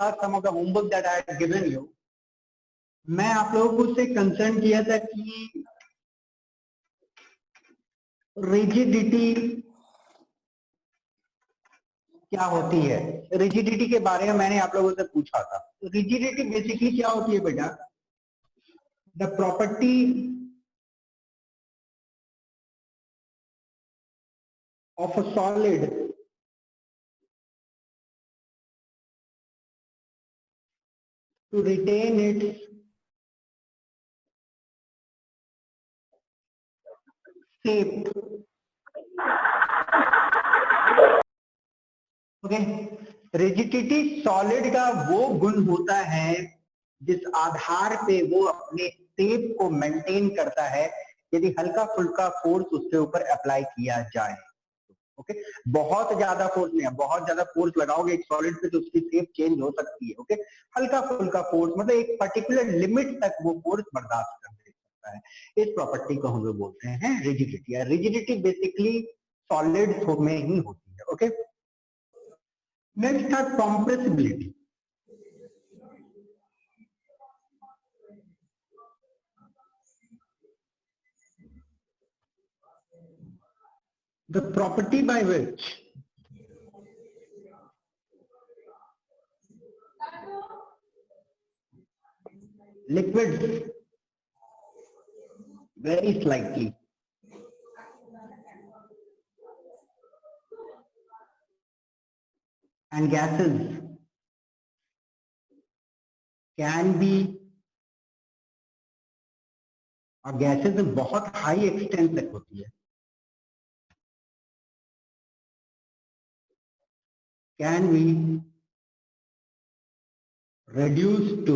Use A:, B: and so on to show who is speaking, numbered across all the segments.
A: some of the homework that I had given you, मैं आप लोगों को उससे कंसर्न किया था कि रिजिडिटी क्या होती है। रिजिडिटी के बारे में मैंने आप लोगों से पूछा था। रिजिडिटी बेसिकली क्या होती है बेटा? The property of a solid to retain its shape. Okay, rigidity solid का वो गुण होता है जिस आधार पे वो अपने शेप को मेंटेन करता है यदि हल्का फुल्का फोर्स उसके ऊपर अप्लाई किया जाए। ओके, बहुत ज्यादा फोर्स नहीं है, बहुत ज्यादा फोर्स लगाओगे एक सॉलिड पे तो उसकी शेप चेंज हो सकती है। ओके, हल्का फुल्का फोर्स मतलब एक पर्टिकुलर लिमिट तक वो फोर्स बर्दाश्त कर सकता है। इस प्रॉपर्टी को हम लोग बोलते हैं रिजिडिटी। रिजिडिटी बेसिकली सॉलिड में ही होती है। ओके, नेक्स्ट है compressibility. The property by which liquids very slightly and gases can be, और गैसेस बहुत हाई एक्सटेंट तक होती है, can be reduced to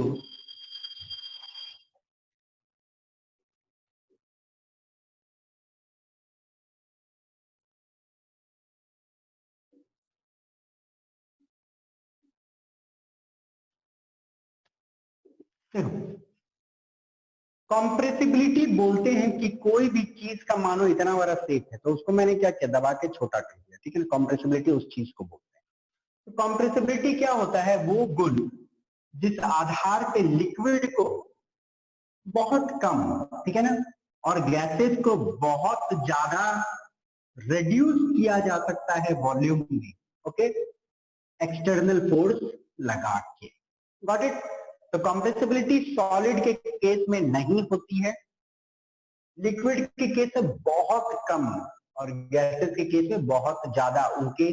A: compressibility बोलते हैं कि कोई भी चीज का मानो इतना बड़ा शेप है तो उसको मैंने क्या किया, दबा के छोटा कर दिया। ठीक है ना, कॉम्प्रेसिबिलिटी उस चीज को बोलते हैं। तो कॉम्प्रेसिबिलिटी क्या होता है? वो गुण जिस आधार पे लिक्विड को बहुत कम, ठीक है ना, और गैसेस को बहुत ज्यादा रिड्यूस किया जा सकता है वॉल्यूम में। ओके, एक्सटर्नल फोर्स लगा के। Got it? तो कंप्रेसिबिलिटी सॉलिड के केस में नहीं होती है, लिक्विड के केस में बहुत कम, और गैसेस के केस में बहुत ज्यादा उनके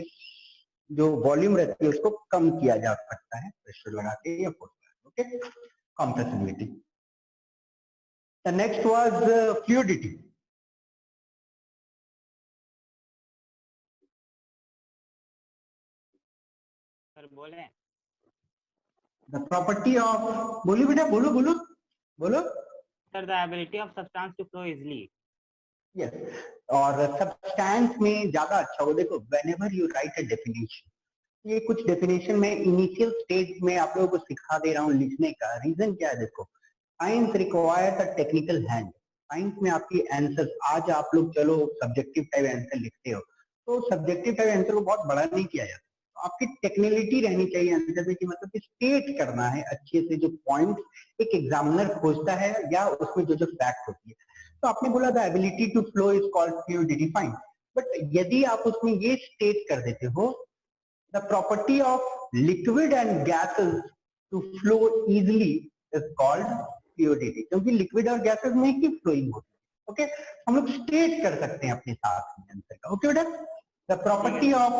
A: जो वॉल्यूम रहती है उसको कम किया जा सकता है प्रेशर लगा के या फोर्स लगा के। Okay, compressibility. The next was fluidity.
B: Sir बोले
A: द प्रॉपर्टी ऑफ, बोलो बेटा, बोलो बोलो बोलो।
B: Sir the ability of substance to flow easily.
A: Yes, और सब्सटेंस में ज्यादा अच्छा हो। देखो, whenever you write a definition, ये कुछ डेफिनेशन में इनिशियल स्टेज में आप लोगों को सिखा दे रहा हूँ लिखने का। रीजन क्या है? देखो, science requires a technical hand. Science में आपकी आंसर, आज आप लोग चलो सब्जेक्टिव टाइप आंसर लिखते हो तो सब्जेक्टिव टाइप आंसर को बहुत बड़ा नहीं किया जाता, तो आपकी टेक्निकलिटी रहनी चाहिए आंसर में कि मतलब कि स्टेट करना है अच्छे से जो पॉइंट एक एग्जामिनर खोजता है या उसमें जो जो फैक्ट होती है। तो आपने बोला the ability to flow is called fluidity, fine, but यदि आप उसमें ये स्टेट कर देते हो the property of liquid and gases to flow easily is called fluidity, क्योंकि लिक्विड और गैसेस में ही फ्लोइंग होती है। ओके, हम लोग स्टेट कर सकते हैं अपने साथ में आंसर का। ओके बेटा, the property of,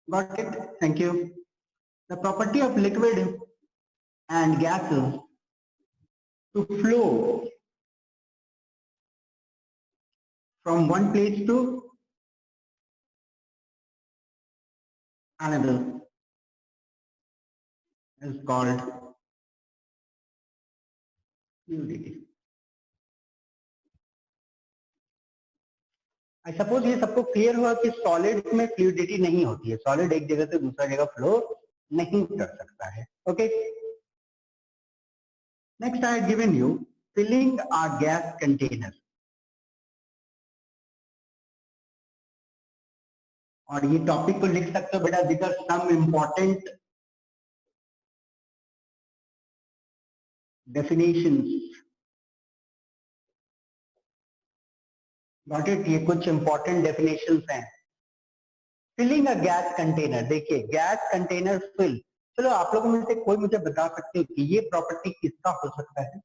A: got it, thank you, the property of liquid and gases to flow from one place to another is called fluidity. I suppose ये सबको क्लियर हुआ कि सॉलिड में फ्लूइडिटी नहीं होती है, सॉलिड एक जगह से दूसरा जगह फ्लो नहीं कर सकता है। Okay, next I have given you filling a gas container, और ये टॉपिक को लिख सकते हो बेटा, because some important definitions. Got it? ये कुछ इंपॉर्टेंट डेफिनेशंस हैं. Filling a gas container. देखिए गैस कंटेनर फिल. चलो आप लोगों में से कोई मुझे बता सकते हो कि ये प्रॉपर्टी किसका हो सकता है?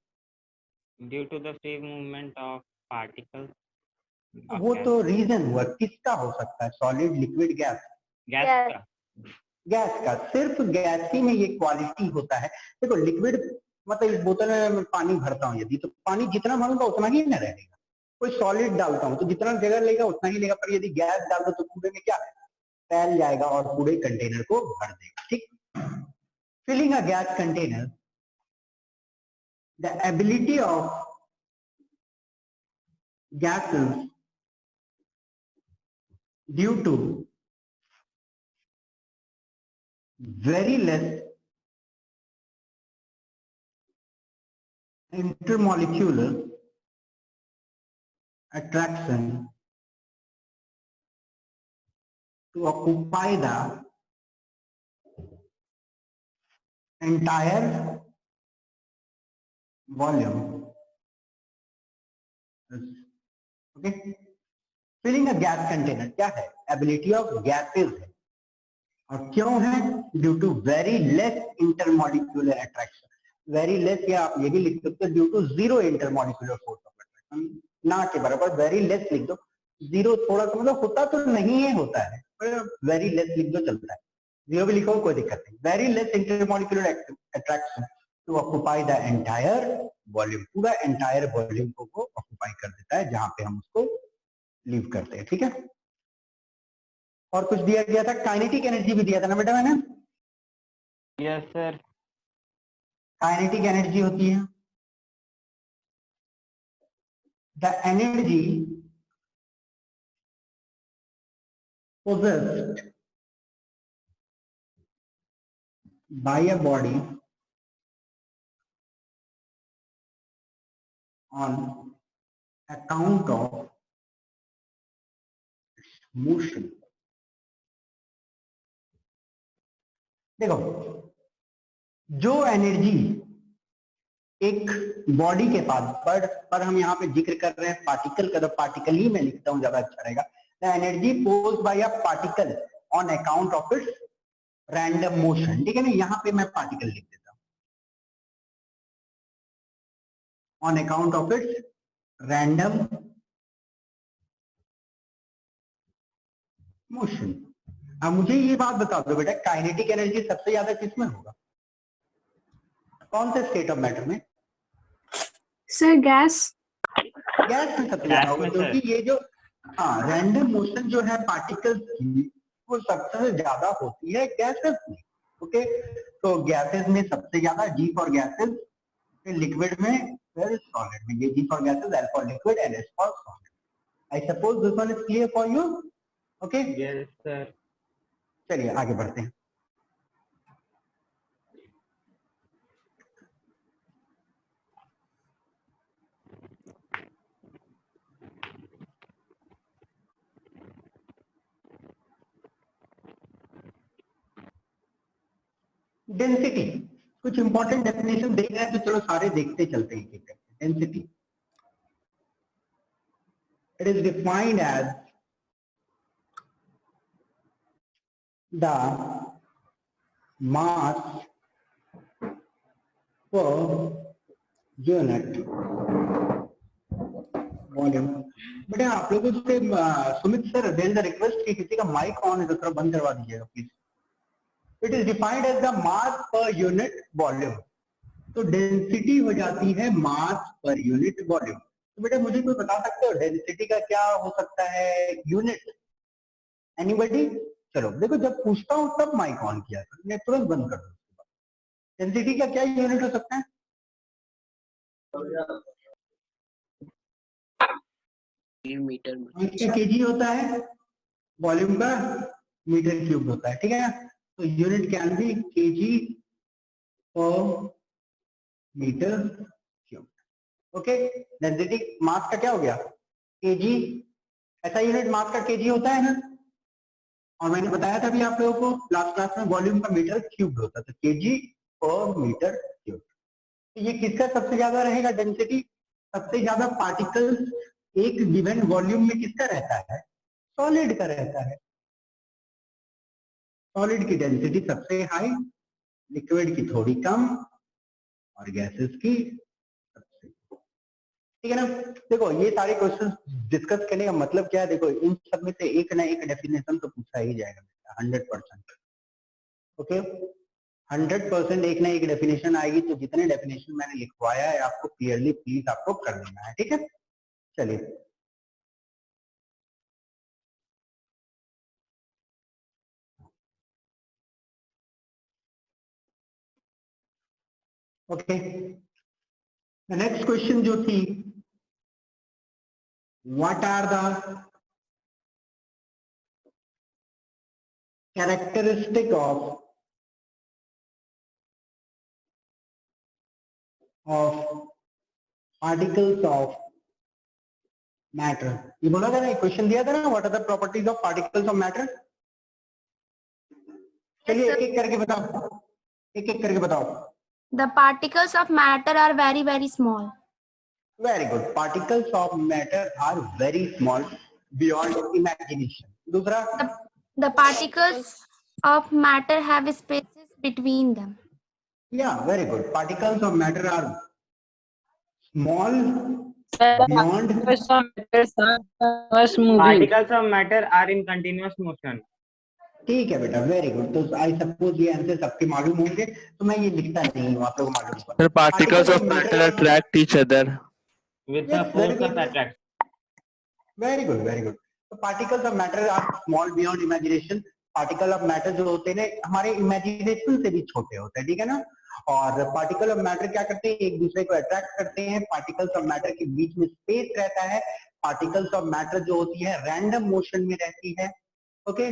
B: Due to the free movement of particles of
A: वो
B: gas.
A: तो रीजन हुआ, किसका हो सकता है? Solid, liquid, gas?
B: Gas
C: Gas.
B: का.
A: गैस का. सिर्फ गैस ही में ये क्वालिटी होता है. देखो लिक्विड मतलब इस बोतल में मैं पानी भरता हूँ यदि, तो पानी जितना भरूंगा उतना ही न रहेगा. कोई सॉलिड डालता हूँ तो जितना जगह लेगा उतना ही लेगा, पर यदि गैस डाल दो तो पूरे में क्या है, फैल जाएगा और पूरे कंटेनर को भर देगा. ठीक. Filling a gas container, the ability of gases due to very less intermolecular attraction to occupy the entire volume. Okay. Filling a gas container क्या है? Ability of gases है. और क्यों है? Due to very less intermolecular attraction. Very less या आप ये भी लिख सकते हो due to zero intermolecular force of attraction. ना के बराबर very less लिख दो. जीरो थोड़ा सा मतलब होता तो नहीं है, होता है, पर very less लिख दो चलता है. जीरो भी लिखो कोई दिक्कत नहीं. Very less intermolecular attraction to occupy the entire volume. पूरा entire volume को वो occupy कर देता है जहां पे हम उसको लीव करते हैं. ठीक है. और कुछ दिया गया था, काइनेटिक एनर्जी भी दिया था ना बेटा मैंने.
B: Yes sir.
A: काइनेटिक एनर्जी होती है the energy possessed by a body on account of motion. देखो जो एनर्जी एक बॉडी के पास, पर हम यहाँ पे जिक्र कर रहे हैं पार्टिकल का, तो पार्टिकल ही मैं लिखता हूँ ज्यादा अच्छा रहेगा. The energy possessed by a particle on account of its random motion. ठीक है ना, यहाँ पे मैं पार्टिकल लिख देता हूँ. On account of its random motion. अब मुझे ये बात बता दो बेटा, काइनेटिक एनर्जी सबसे ज्यादा किसमें होगा? कौन से स्टेट ऑफ मैटर में?
C: Sir, gas.
A: गैस में सबसे ज्यादा
B: Gas
A: होगा,
B: में,
A: क्योंकि ये जो रैंडम मोशन जो है पार्टिकल्स की, वो सबसे ज्यादा होती है गैसेस में. ओके. तो गैसेस में सबसे ज्यादा, जी फॉर गैसेस, फिर लिक्विड में, फिर सॉलिड में. ये G for gases, L for liquid and S for solid. I suppose this one is clear for you. Okay.
B: Yes sir.
A: चलिए आगे बढ़ते हैं. डेंसिटी. कुछ इंपॉर्टेंट डेफिनेशन देख रहे हैं तो चलो सारे देखते चलते हैं. ठीक है. Density, it is defined as the mass per unit volume. बेटा आप लोगों से Sumit sir, there is a request कि किसी का माइक ऑन है तो थोड़ा बंद करवा दीजिएगा please. It is defined as the mass per unit volume. तो डेंसिटी हो जाती है मास पर यूनिट वॉल्यूम. तो बेटा मुझे कोई बता सकते हो डेंसिटी का क्या हो सकता है यूनिट? एनीबॉडी? चलो देखो, जब पूछता हूँ तब माइक ऑन किया था, मैं तुरंत बंद कर दूँ. डेंसिटी का क्या यूनिट हो सकता है?
D: मीटर.
A: इसका केजी होता है, वॉल्यूम का मीटर क्यूब होता है. ठीक है ना. तो unit can be kg per metre cube. Okay. Density mass का क्या हो गया? केजी. ऐसा यूनिट मास का केजी होता है ना. और मैंने बताया था भी आप लोगों को लास्ट क्लास में, वॉल्यूम का मीटर क्यूब होता है, तो केजी पर मीटर क्यूब. ये किसका सबसे ज्यादा रहेगा डेंसिटी? सबसे ज्यादा पार्टिकल्स एक गिवन वॉल्यूम में किसका रहता है? सॉलिड का रहता है। सॉलिड की डेंसिटी सबसे हाई, लिक्विड की थोड़ी कम और गैसेस की सबसे। ठीक है ना? देखो ये सारे क्वेश्चन डिस्कस करने का मतलब क्या है, देखो इन सब में से एक ना एक डेफिनेशन तो पूछा ही जाएगा 100%। ओके, 100% एक ना एक डेफिनेशन आएगी, तो जितने डेफिनेशन मैंने लिखवाया है आपको क्लियरली प्लीज आपको कर लेना है। ठीक है, चलिए ओके। नेक्स्ट क्वेश्चन जो थी, what are the characteristic of particles of matter? ये बोला था ना, क्वेश्चन दिया था ना, what are the properties of particles of matter? चलिए एक एक करके बताओ, एक एक करके बताओ।
C: The particles of matter are very, very small.
A: Very good, particles of matter are very small beyond imagination. दूसरा,
C: The particles of matter have spaces between them.
A: या very good, particles of matter are small beyond.
B: Particles of matter are in continuous motion.
A: ठीक है बेटा, very good. तो आई suppose ये answer सबके मालूम होंगे, तो मैं ये लिखता नहीं हूँ, आप लोग मालूम होगा।
E: Sir, particles of matter attract each other.
B: With
A: Yes,
B: the
A: very
B: force of
A: good.
B: attraction.
A: Very good, very good. तो particles of matter are small beyond imagination. Particle of matter जो होते हैं ना, हमारे इमेजिनेशन से भी छोटे होते हैं, ठीक है ना? और पार्टिकल ऑफ मैटर क्या करते हैं, एक दूसरे को अट्रैक्ट करते हैं। पार्टिकल्स ऑफ मैटर के बीच में स्पेस रहता है। पार्टिकल्स ऑफ मैटर जो होती है रैंडम मोशन में रहती है। ओके,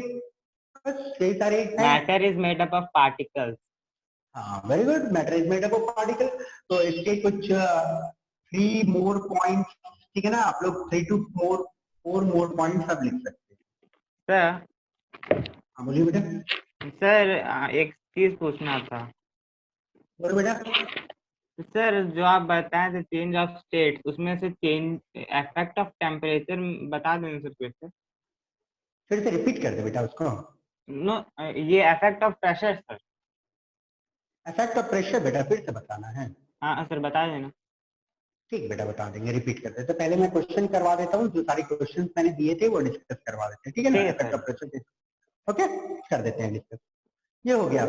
A: बस यही सारे हैं।
B: Matter is made up of particles.
A: हाँ, very good, matter is made up of particle. तो इसके कुछ 3 मोर पॉइंट्स, ठीक है ना? आप लोग 3 to 4 मोर पॉइंट्स आप लिख सकते हैं।
B: सर,
A: हाँ बोलिए बेटा।
B: सर एक चीज पूछना था।
A: बोलो बेटा।
B: सर जो आप बताए थे चेंज ऑफ स्टेट, उसमें से चेंज इफेक्ट ऑफ टेम्परेचर बता दें सर फिर से।
A: फिर से रिपीट कर दे बेटा उसको।
B: नो, ये effect of pressure sir.
A: Effect of pressure बेटा फिर से बताना है।
B: हाँ सर बता देना।
A: ठीक बेटा, बता देंगे, रिपीट कर देते। तो पहले मैं क्वेश्चन करवा देता हूँ, जो सारे क्वेश्चन मैंने दिए थे वो डिस्कस करवा देते हैं, ठीक है ना?
B: ठीक है
A: effect
B: sir.
A: Of pressure, okay, कर देते हैं डिस्कस। ये हो गया।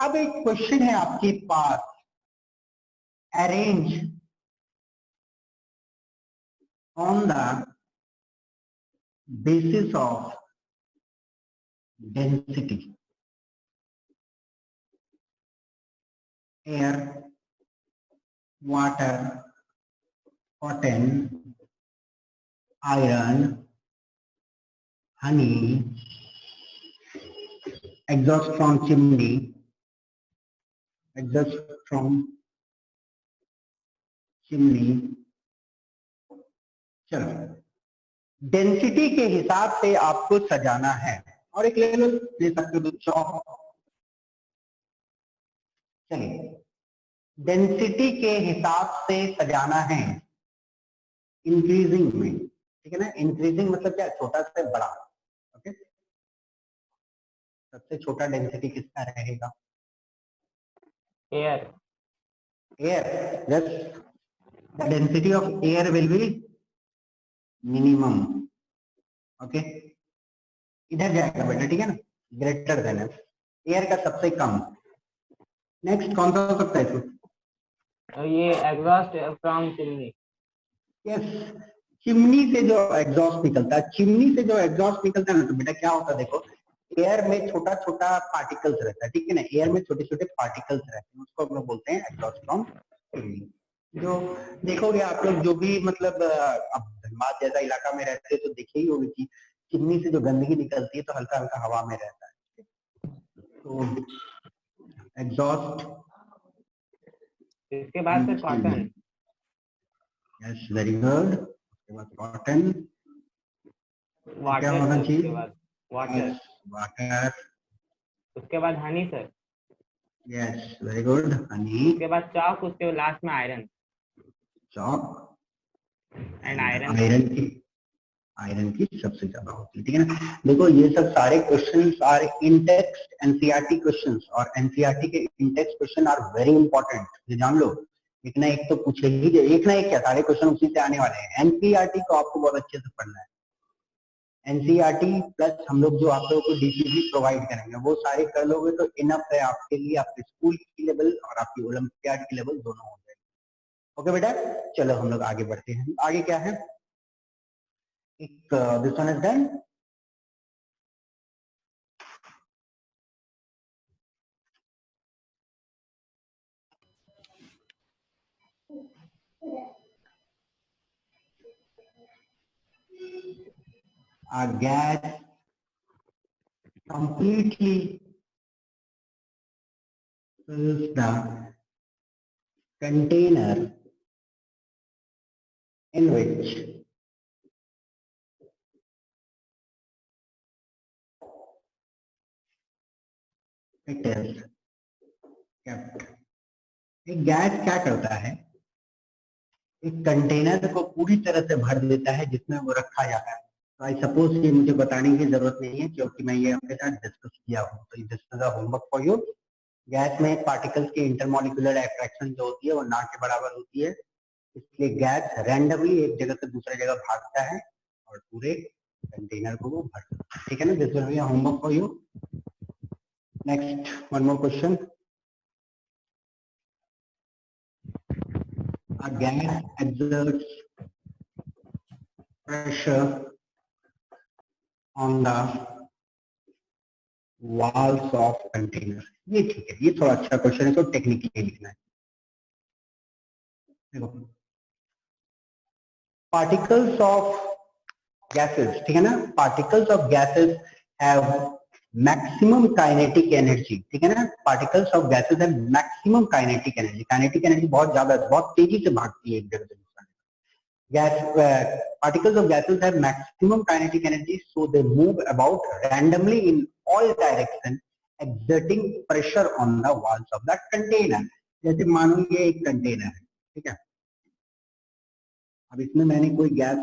A: अब एक क्वेश्चन है आपके पास, arrange on the basis of density air, water, cotton, iron, honey, exhaust from chimney, exhaust from chimney। चलो, डेंसिटी के हिसाब से आपको सजाना है, और एक ले सकते हो चौक। चलिए, डेंसिटी के हिसाब से सजाना है इंक्रीजिंग में, ठीक है ना? इंक्रीजिंग मतलब क्या, छोटा से बड़ा। ओके, सबसे छोटा डेंसिटी किसका रहेगा?
B: Air.
A: Air. Yes, the density of air will be minimum. Okay, इधर जाएगा बेटा, ठीक है ना? ग्रेटर देन एयर का सबसे कम। नेक्स्ट कौन सा हो सकता है इसमें?
B: ये exhaust from chimney.
A: Yes, chimney से जो एग्जॉस्ट निकलता है, चिमनी से जो एग्जॉस्ट निकलता है ना, तो बेटा क्या होता है, देखो एयर में छोटा छोटा पार्टिकल्स रहता है, ठीक है ना? एयर में छोटे छोटे पार्टिकल्स रहते हैं, उसको हम लोग बोलते हैं एग्जॉस्ट फ्रॉम चिमनी। जो देखोगे आप लोग, जो भी मतलब अब धनबाद जैसा इलाका में रहते हैं तो देखे ही होगी कि चिमनी से जो गंदगी निकलती है तो हल्का हल्का हवा में रहता है। तो एग्जॉस्ट,
B: इसके बाद से कॉटन।
A: Yes very good. उसके बाद कॉटन, क्या होना
B: वाटर।
A: चाहिए?
B: उसके बाद वाटर।
A: वाटर।
B: उसके बाद Honey sir.
A: Yes very good Honey.
B: उसके बाद चॉक, उसके लास्ट में iron
A: chalk
B: and iron.
A: Iron की सबसे ज्यादा होती है, ठीक है ना। देखो ये सब सारे questions are in text NCERT questions, और एनसीईआरटी के in text question are very important, ये जान लो। एक ना एक तो पूछे ही, एक ना एक क्या सारे क्वेश्चन उसी से आने वाले हैं। एनसीईआरटी को आपको बहुत अच्छे से पढ़ना है। एनसीईआरटी प्लस हम लोग जो आप लोगों को डीसीबी प्रोवाइड करेंगे वो सारे कर लोगे तो इनफ है आपके लिए, आपके स्कूल की लेवल और आपकी ओलंपियाड की लेवल दोनों हो जाएगी। ओके बेटा, चलो हम लोग आगे बढ़ते हैं। आगे क्या है, एक this one is done. A gas completely fills the container in which it is kept। एक गैस क्या करता है, एक कंटेनर को पूरी तरह से भर देता है जिसमें वो रखा जाता है। तो आई सपोज ये मुझे बताने की जरूरत नहीं है क्योंकि मैं ये आपके साथ डिस्कस किया हूँ। तो this is a homework for you. Gas में पार्टिकल्स की इंटरमॉलिक्यूलर अट्रैक्शन जो होती है वो ना के बराबर होती है, इसलिए गैस रैंडमली एक जगह से दूसरी जगह भागता है और पूरे कंटेनर को वो भरता है, ठीक है ना। This will be a homework for you. Next one more question. A gas exerts pressure on the walls of container। ये ठीक है, ये थोड़ा अच्छा क्वेश्चन है, तो टेक्निकली लिखना है। देखो पार्टिकल्स ऑफ गैसेस, ठीक है ना, particles of gases have maximum kinetic energy, ठीक है ना। Particles of gases have maximum kinetic energy. Kinetic energy बहुत ज्यादा, बहुत तेजी से भागती है एक जगह से दूसरी। Particles of gases have maximum kinetic energy, so they move about randomly in all directions, exerting pressure on the walls of that container। जैसे मानो ये एक कंटेनर है, ठीक है। अब इसमें मैंने कोई गैस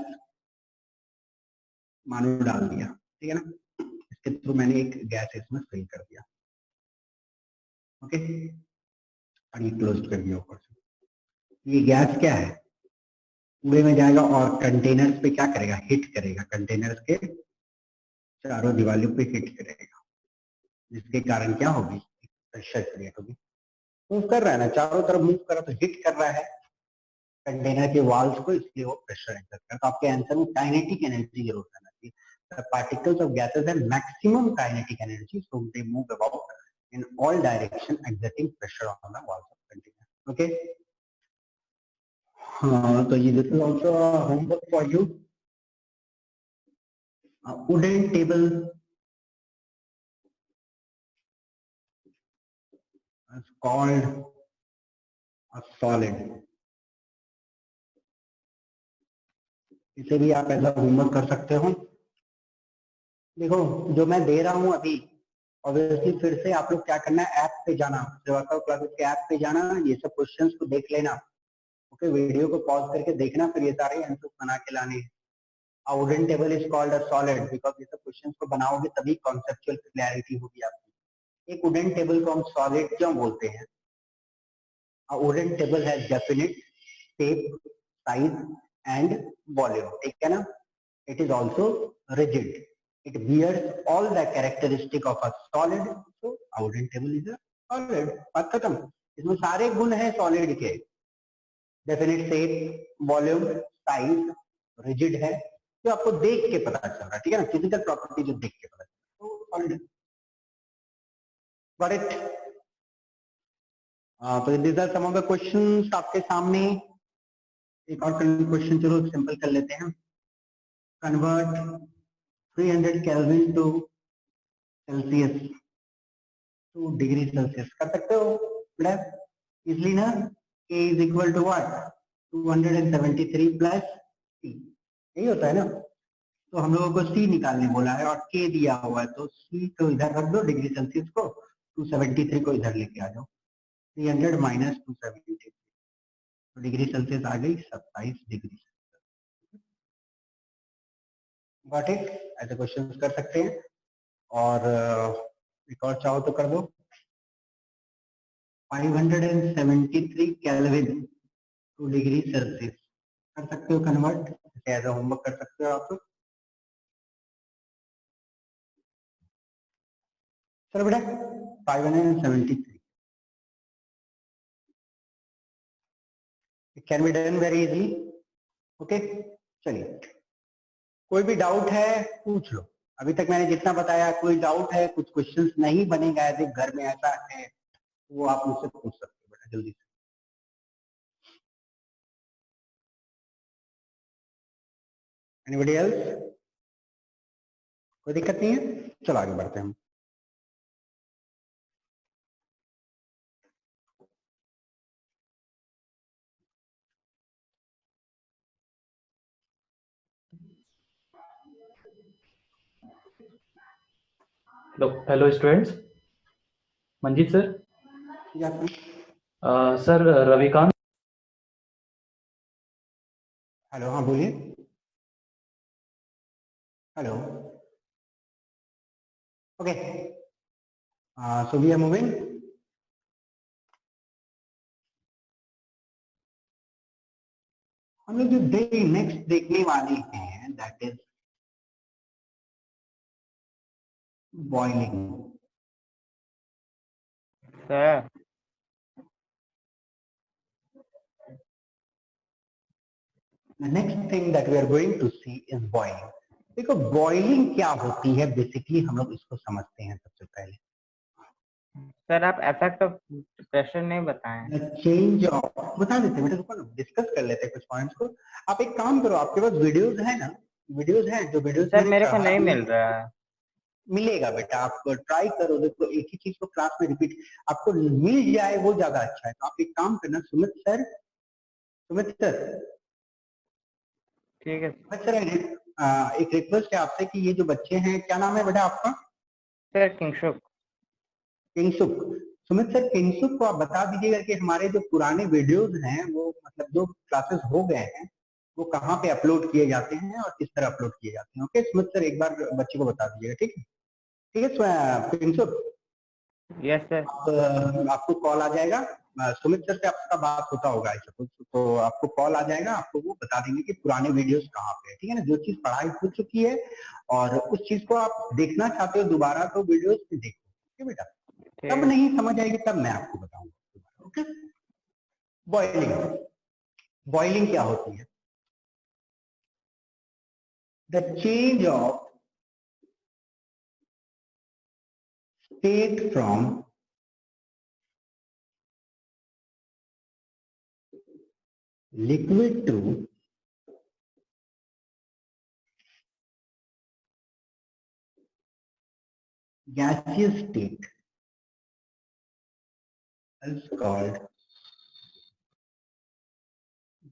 A: मानो डाल दिया, ठीक है ना, इसके थ्रू मैंने एक गैस इसमें फिल कर दिया, ओके, और ये क्लोज कर दिया ऊपर से। ये गैस क्या है, पूरे में जाएगा और कंटेनर्स पे क्या करेगा, हिट करेगा, कंटेनर्स के चारों दीवारों पे हिट करेगा, जिसके कारण क्या होगी, प्रेशर क्रिएट होगी। मूव कर रहा है ना, चारों तरफ मूव कर रहा है तो हिट कर रहा है कंटेनर के वॉल्स को, इसलिए वो प्रेशर एक्सर्ट कर। तो आपके आंसर में काइनेटिक एनर्जी जरूर करना चाहिए। Particles of gases have maximum kinetic energy, so they move about in all direction exerting pressure on the walls of container. Okay, हाँ, तो ये this is also homework for you. Wooden table is called a solid। इसे भी आप ऐसा homework कर सकते हो। देखो जो मैं दे रहा हूं अभी, ऑब्वियसली फिर से आप लोग क्या करना है, ऐप पे जाना, श्रीवास्तव क्लासेस के ऐप पे जाना, ये सब क्वेश्चंस को देख लेना, ओके, वीडियो को पॉज करके देखना, फिर ये सारे आंसर बना के लाने हैं। A wooden table is called a solid because ये सब क्वेश्चंस को बनाओगे तभी कॉन्सेप्चुअल क्लैरिटी होगी आपकी। एक वुडन टेबल को हम सॉलिड क्यों बोलते हैं? A wooden table has definite shape, size and volume, ठीक है ना। It is also rigid. It bears all the characteristic of a solid. So a wooden table is a solid। बात खत्म। इसमें सारे गुण हैं सॉलिड के, definite shape, volume, size, rigid है, जो आपको देख के पता चल रहा है, ठीक है ना, फिजिकल प्रॉपर्टी जो देख के पता चल रहा है, तो सॉलिड। Got it? तो this are some of the questions आपके सामने। एक और क्वेश्चन चलो सिंपल कर लेते हैं। Convert 300 kelvin to celsius to degree celsius कर सकते हो बेटा इजली ना। K is equal to what, 273 plus C, यही होता है ना। तो हम लोगों को C निकालने बोला है और K दिया हुआ है, तो C तो इधर रख दो डिग्री सेल्सियस को, 273 को इधर लेके आ जाओ, 300 माइनस 273 डिग्री सेल्सियस आ गई 27 डिग्री। Got it? ऐसे क्वेश्चन कर सकते हैं। और एक और चाहो तो कर दो। 573 केल्विन टू डिग्री सेल्सियस कर सकते हो कन्वर्ट, एज अ होमवर्क कर सकते हो आप लोग। चलो बेटा 573 it can be done very easily. Okay चलिए, कोई भी डाउट है पूछ लो। अभी तक मैंने जितना बताया, कोई डाउट है, कुछ क्वेश्चंस नहीं बनेगा यदि घर में ऐसा है, वो आप मुझसे पूछ सकते हो बेटा जल्दी से। Anybody else? कोई दिक्कत नहीं है? चलो आगे बढ़ते हैं हम।
F: Hello students, Manjeet sir. Sir Ravikant.
A: Hello, हाँ बोलिए। Hello, okay so we are moving. हम लोग जो डे नेक्स्ट देखने वाले हैं that is boiling.
B: Sir
A: The next thing that we are going to see is boiling. देखो बॉइलिंग क्या होती है, बेसिकली हम लोग इसको समझते हैं सबसे पहले।
B: सर आप इफेक्ट ऑफ प्रेशर नहीं बताएं।
A: The change of, बता देते बेटा, रुको ना डिस्कस कर लेते हैं कुछ पॉइंट्स को। आप एक काम करो, आपके पास वीडियोस है ना? वीडियोस हैं, जो वीडियोस
B: सर
A: मैंने
B: मेरे को
A: चढ़ा
B: नहीं
A: दिए
B: मिल
A: हैं,
B: रहा है।
A: मिलेगा बेटा। आप ट्राई करो, देखो एक ही चीज को क्लास में रिपीट आपको मिल जाए वो ज्यादा अच्छा है। तो आप एक काम करना, सुमित सर,
B: ठीक है
A: सर एक रिक्वेस्ट है आपसे कि ये जो बच्चे हैं, क्या नाम है बेटा आपका?
B: सर। किंगशुक।
A: किंगसुक। सुमित सर, किंगसुक को आप बता दीजिएगा कि हमारे जो पुराने वीडियोस हैं, वो मतलब जो क्लासेस हो गए हैं, वो कहाँ पे अपलोड किए जाते हैं और किस तरह अपलोड किए जाते हैं। ओके सुमित सर, एक बार बच्चे को बता दीजिएगा, ठीक है? ठीक है किंगसुक,
B: यस सर।
A: आपको कॉल आ जाएगा। सुमित सर से आपका बात होता होगा ऐसा कुछ, तो आपको कॉल आ जाएगा, आपको वो बता देंगे कि पुराने वीडियोस कहाँ पे है, ठीक है ना? जो चीज पढ़ाई हो चुकी है और उस चीज को आप देखना चाहते हो दोबारा, तो वीडियोस में देखो, ठीक है बेटा? तब नहीं समझ आएगी तब मैं आपको बताऊंगा। Okay, boiling. बॉइलिंग क्या होती है? The change of state from liquid to gaseous state is called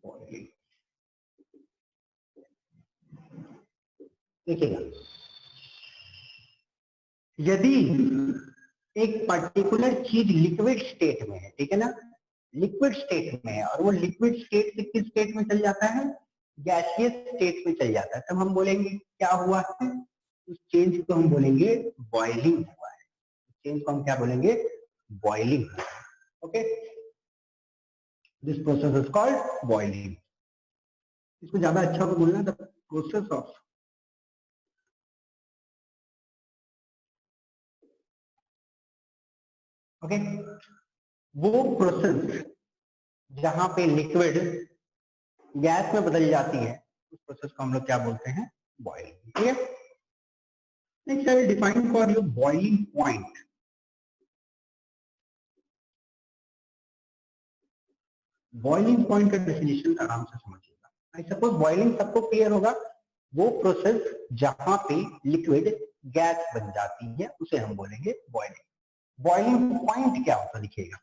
A: boiling. देखिएगा, यदि एक पर्टिकुलर चीज लिक्विड स्टेट में है, ठीक है ना? लिक्विड स्टेट में है और वो लिक्विड स्टेट से किस स्टेट में चल जाता है? गैसियस स्टेट में चल जाता है, तब हम बोलेंगे क्या हुआ है? उस चेंज को हम बोलेंगे बॉइलिंग हुआ है। चेंज को हम क्या बोलेंगे? बॉइलिंग हुआ है। Okay, this process is called boiling. इसको ज्यादा अच्छा को बोलना द प्रोसेस ऑफ ओके, वो प्रोसेस जहां पे लिक्विड गैस में बदल जाती है, उस प्रोसेस को हम लोग क्या बोलते हैं? बॉइलिंग। ठीक है, next I will define for you boiling point. Boiling point का डेफिनेशन आराम से समझिएगा। आई सपोज बॉइलिंग सबको क्लियर होगा, वो प्रोसेस जहां पे लिक्विड गैस बन जाती है उसे हम बोलेंगे बॉइलिंग। बॉइलिंग पॉइंट क्या होता है देखिएगा,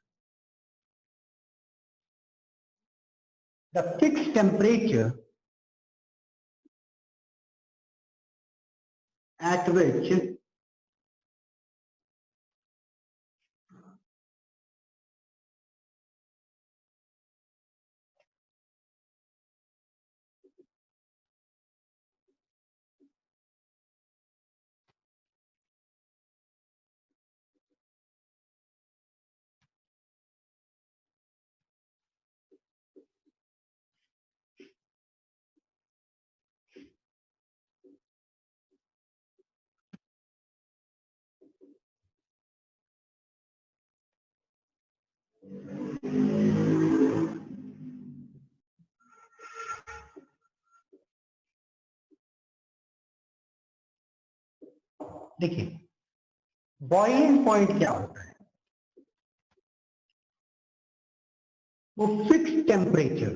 A: the fixed temperature at which देखिए बॉइलिंग पॉइंट क्या होता है, वो फिक्स्ड टेम्परेचर।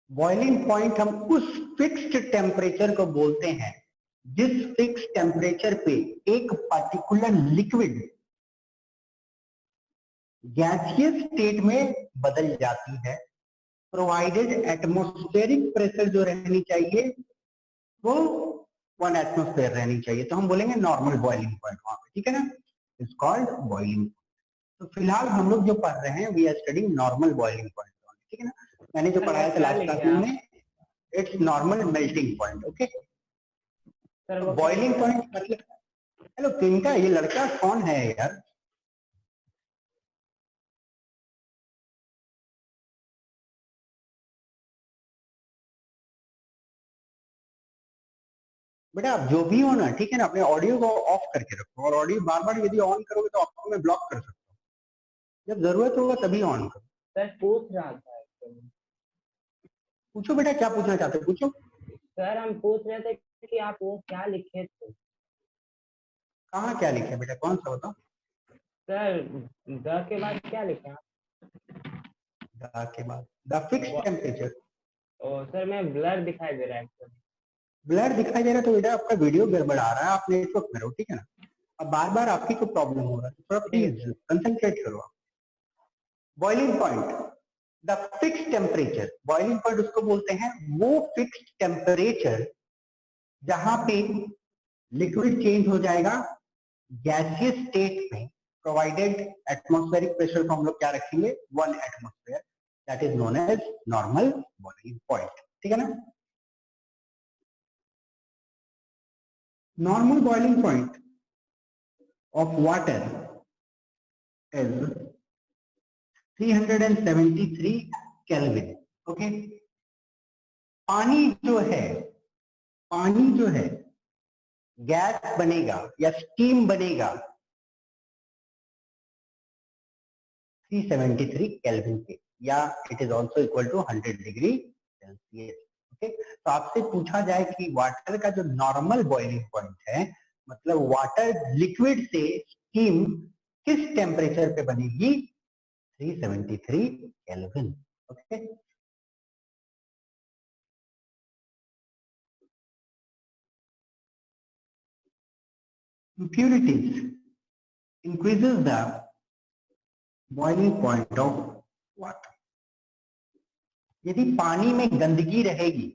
A: बॉइलिंग पॉइंट हम उस फिक्स्ड टेम्परेचर को बोलते हैं जिस फिक्स टेम्परेचर पे एक पर्टिकुलर लिक्विड गैसियस स्टेट में बदल जाती है, प्रोवाइडेड एटमॉस्फेरिक प्रेशर जो रहनी चाहिए वो 1 एटमॉस्फेयर रहनी चाहिए। तो हम बोलेंगे नॉर्मल बॉइलिंग पॉइंट वहां पे, ठीक है ना, इट्स कॉल्ड बॉइलिंग। तो फिलहाल हम लोग जो पढ़ रहे हैं we are studying normal boiling point, ठीक है ना। मैंने जो पढ़ाया था लास्ट क्लास में it's normal melting point. Okay, boiling point मतलब, हेलो प्रियंका, ये लड़का कौन है यार? बेटा आप जो भी हो ना, ठीक है ना, अपने ऑडियो को ऑफ करके रखो, और ऑडियो बार बार यदि ऑन करोगे तो आपको मैं ब्लॉक कर सकता हूँ। जब जरूरत होगा तभी ऑन करो।
B: सर पूछ रहा था actually।
A: पूछो बेटा, क्या पूछना चाहते हो पूछो।
B: सर हम पूछ रहे थे कि आप वो क्या लिखे थे।
A: कहाँ क्या लिखे बेटा, कौन सा बताओ?
B: सर द के बाद क्या लिखे आप?
A: द के बाद the fixed temperature.
B: Oh sir मैं ब्लर दिखाई दे रहा है actually।
A: ब्लर दिखाई दे रहा है तो बेटा आपका वीडियो गड़बड़ा रहा है, आप नेटवर्क में रहो, ठीक है ना। अब बार बार आपकी को प्रॉब्लम हो रहा है, थोड़ा प्लीज कंसंट्रेट करो। Boiling point, the fixed temperature, boiling point उसको बोलते हैं वो फिक्स्ड टेम्परेचर जहां पे लिक्विड चेंज हो जाएगा गैसियस स्टेट में, प्रोवाइडेड एटमॉस्फेरिक प्रेशर को हम लोग क्या रखेंगे 1 atmosphere, that is known as normal boiling point, ठीक है ना। Normal boiling point of water is 373 kelvin. Okay, पानी जो है गैस बनेगा या स्टीम बनेगा 373 केल्विन पे, या it is also equal to 100 degree celsius. Okay, तो आपसे पूछा जाए कि वाटर का जो नॉर्मल बॉइलिंग पॉइंट है, मतलब वाटर लिक्विड से स्टीम किस टेम्परेचर पे बनेगी, 373 kelvin. Okay, impurities increases the boiling point of water। यदि पानी में गंदगी रहेगी,